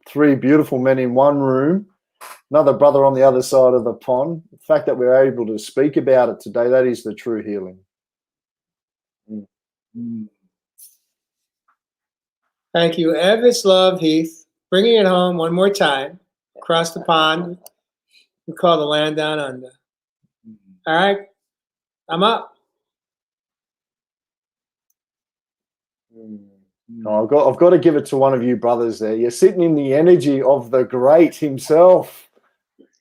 3 beautiful men in one room, another brother on the other side of the pond, the fact that we're able to speak about it today, that is the true healing. Mm. Thank you, Evis Love Heath, bringing it home one more time. Across the pond, we call the land down under. All right, I'm up. Oh, I've got to give it to one of you brothers there. You're sitting in the energy of the great himself.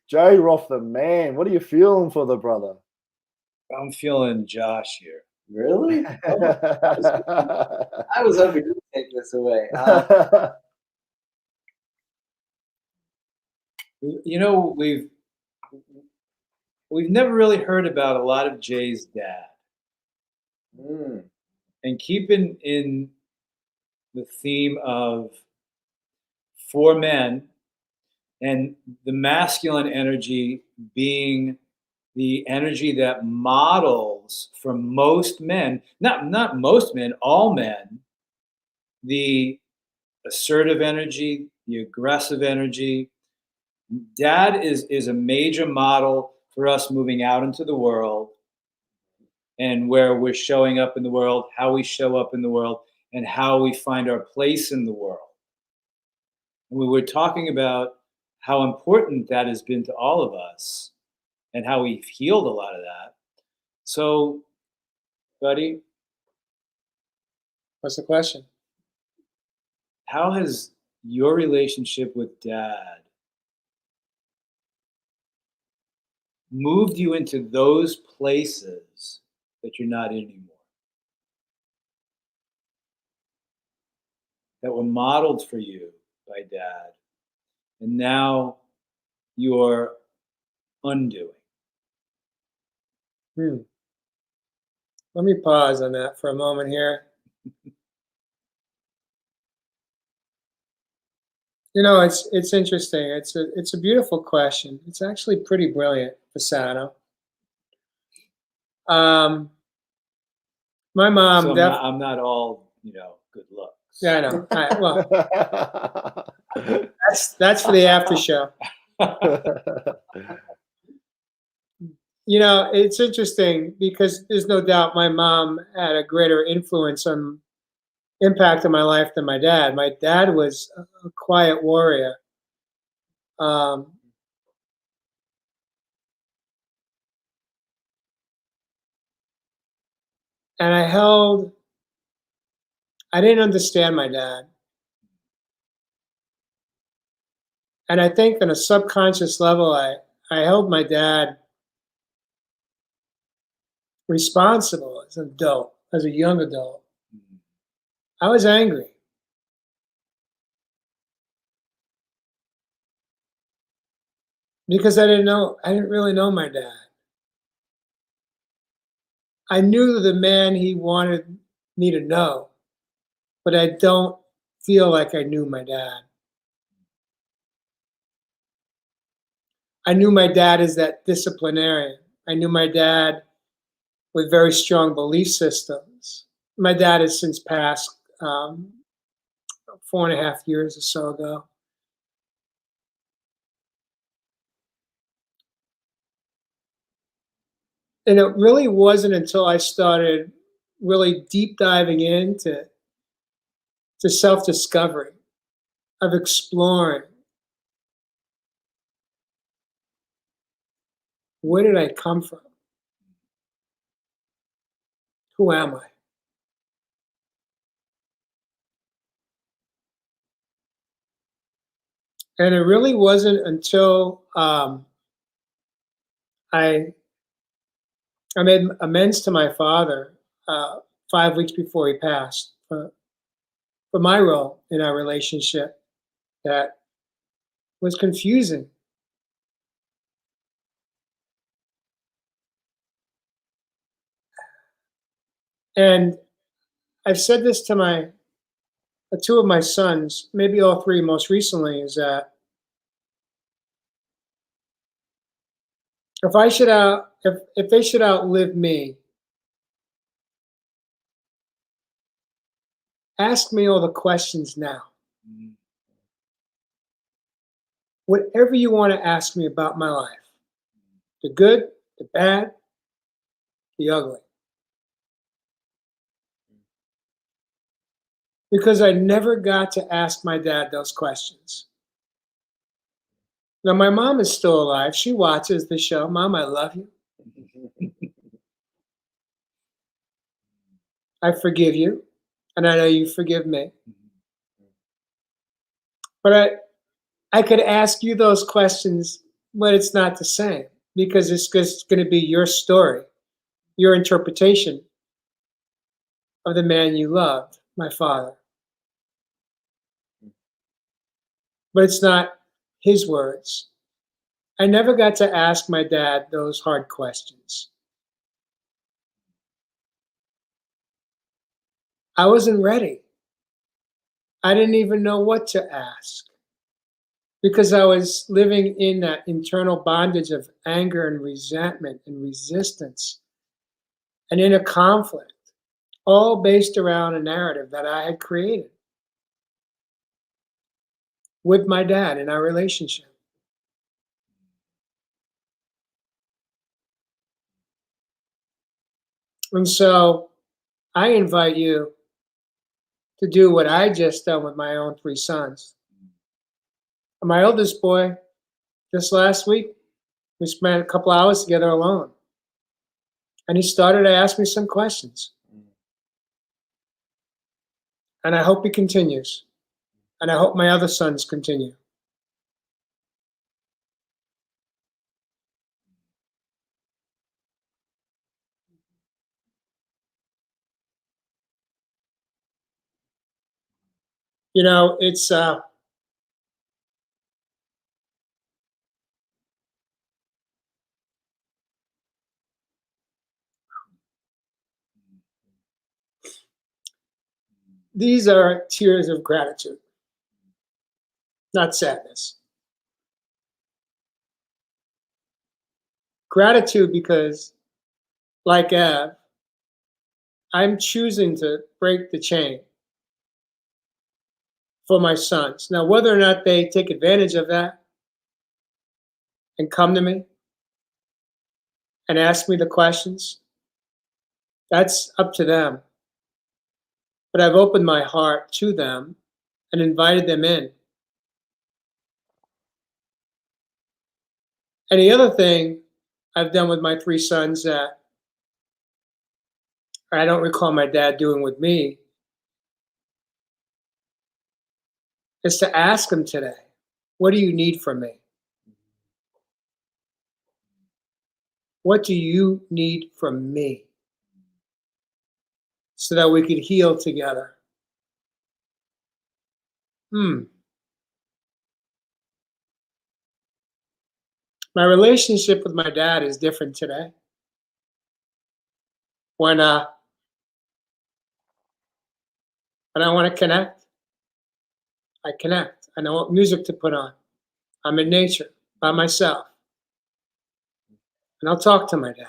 J. Roth, the man. What are you feeling for the brother? I'm feeling Josh here. really. I was hoping you'd take this away. You know, we've never really heard about a lot of Jay's dad. And keeping in the theme of 4 men and the masculine energy being the energy that models for most men, not most men, all men, the assertive energy, the aggressive energy. Dad is a major model for us moving out into the world and where we're showing up in the world, how we show up in the world, and how we find our place in the world. And we were talking about how important that has been to all of us and how we've healed a lot of that. So, buddy, What's the question? how has your relationship with Dad moved you into those places that you're not in anymore? That were modeled for you by Dad, and now you're undoing. Let me pause on that for a moment here. You know, it's interesting. It's a beautiful question. It's actually pretty brilliant, Fasano. My mom. So I'm not all, good looks. Yeah, I know. Well, that's for the after show. You know, it's interesting because there's no doubt my mom had a greater influence on impact on my life than my dad. My dad was a quiet warrior. And I didn't understand my dad. And I think on a subconscious level, I held my dad responsible as an adult, as a young adult. I was angry. Because I didn't really know my dad. I knew the man he wanted me to know, but I don't feel like I knew my dad. I knew my dad as that disciplinarian. I knew my dad with very strong belief systems. My dad has since passed 4.5 years or so ago. And it really wasn't until I started really deep diving into to self-discovery, of exploring. Where did I come from? Who am I? And it really wasn't until I made amends to my father 5 weeks before he passed for my role in our relationship that was confusing. And I've said this to my two of my sons, maybe all three most recently, is that if they should outlive me, ask me all the questions now. Whatever you want to ask me about my life, the good, the bad, the ugly. Because I never got to ask my dad those questions. Now, my mom is still alive. She watches the show. Mom, I love you. I forgive you. And I know you forgive me. But I could ask you those questions, but it's not the same because it's just going to be your story, your interpretation of the man you loved, my father. But it's not his words. I never got to ask my dad those hard questions. I wasn't ready. I didn't even know what to ask because I was living in that internal bondage of anger and resentment and resistance and in a conflict, all based around a narrative that I had created with my dad in our relationship. And so I invite you to do what I just done with my own three sons. And my oldest boy, just last week, we spent a couple hours together alone. And he started to ask me some questions. And I hope he continues. And I hope my other sons continue. You know, it's these are tears of gratitude, not sadness. Gratitude because, like Ev, I'm choosing to break the chain for my sons. Now, whether or not they take advantage of that and come to me and ask me the questions, that's up to them. But I've opened my heart to them and invited them in. And the other thing I've done with my three sons that I don't recall my dad doing with me is to ask them today, what do you need from me? What do you need from me? So that we could heal together. My relationship with my dad is different today. When I want to connect, I connect. I know what music to put on. I'm in nature by myself. And I'll talk to my dad.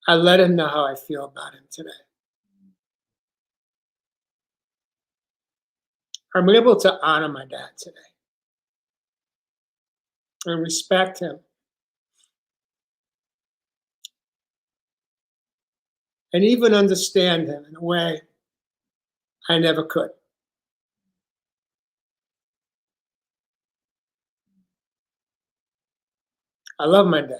I let him know how I feel about him today. I'm able to honor my dad today and respect him. And even understand him in a way I never could. I love my dad.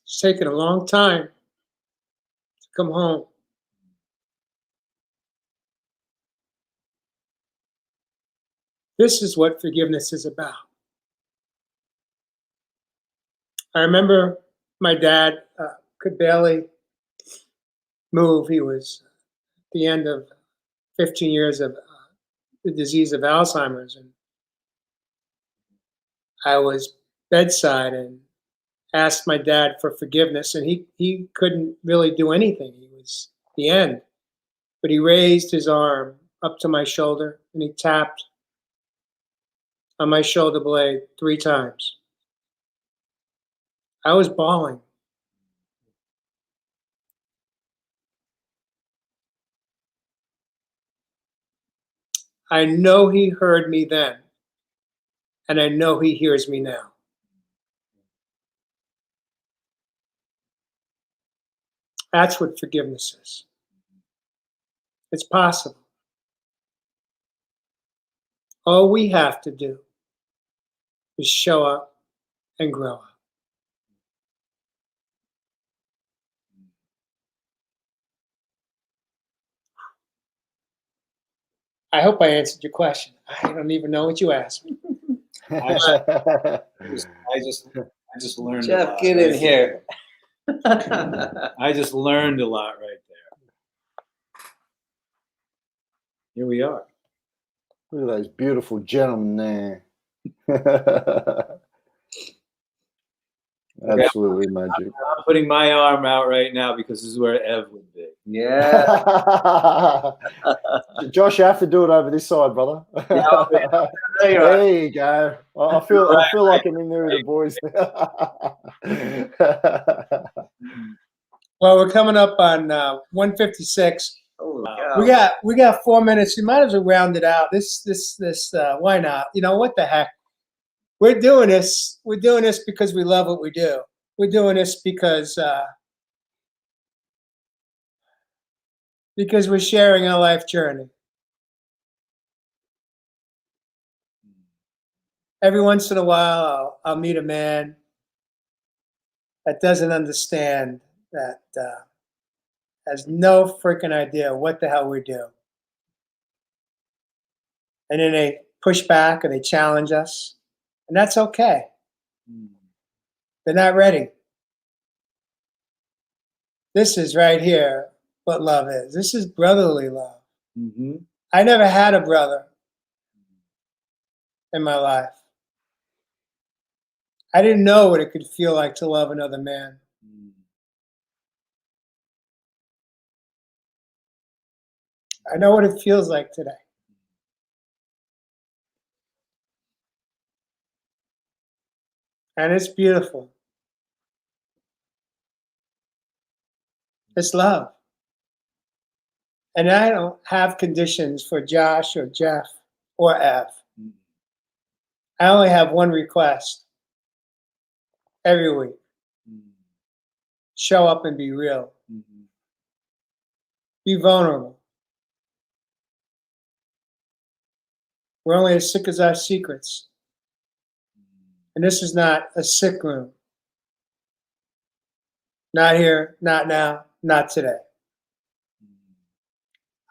It's taken a long time to come home. This is what forgiveness is about. I remember my dad could barely move. He was at the end of 15 years of the disease of Alzheimer's. And I was bedside and asked my dad for forgiveness, and he couldn't really do anything. He was at the end. But he raised his arm up to my shoulder, and he tapped on my shoulder blade 3 times. I was bawling. I know he heard me then, and I know he hears me now. That's what forgiveness is. It's possible. All we have to do is show up and grow up. I hope I answered your question. I don't even know what you asked me. I just learned a Jeff, lot. get in here. I just learned a lot right there. Here we are. Look at those beautiful gentlemen there. Absolutely magic. I'm putting my arm out right now because this is where Ev would be. Yeah. Josh, you have to do it over this side, brother. There you go. I feel like I'm in there with the boys. Well, we're coming up on 156. Holy Wow. cow. We got 4 minutes. We might as well round it out. This why not? You know what the heck? We're doing this. We're doing this because we love what we do. We're doing this because we're sharing our life journey. Every once in a while, I'll meet a man that doesn't understand, that has no freaking idea what the hell we do. And then they push back and they challenge us. And that's okay. They're not ready. This is right here what love is. This is brotherly love. Mm-hmm. I never had a brother in my life. I didn't know what it could feel like to love another man. I know what it feels like today. And it's beautiful. It's love. And I don't have conditions for Josh or Jeff or Ev. I only have one request every week. Show up and be real. Be vulnerable. We're only as sick as our secrets. And this is not a sick room. Not here, not now, not today.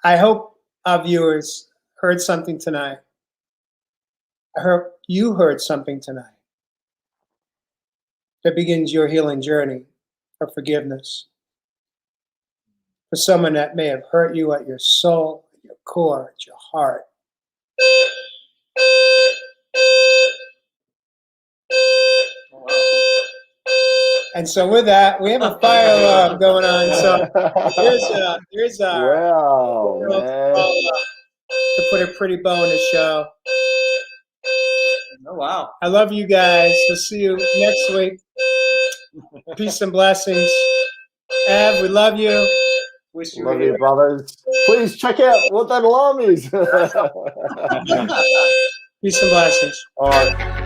I hope our viewers heard something tonight. I hope you heard something tonight that begins your healing journey of forgiveness for someone that may have hurt you at your soul, at your core, at your heart. And so with that, we have a fire alarm going on. So here's Wow, man. to put a pretty bow in the show. Oh, wow. I love you guys. We'll see you next week. Peace and blessings. Ev, we love you. Wish you Love were you, here. brothers. Please check out what that alarm is. Peace and blessings. All right.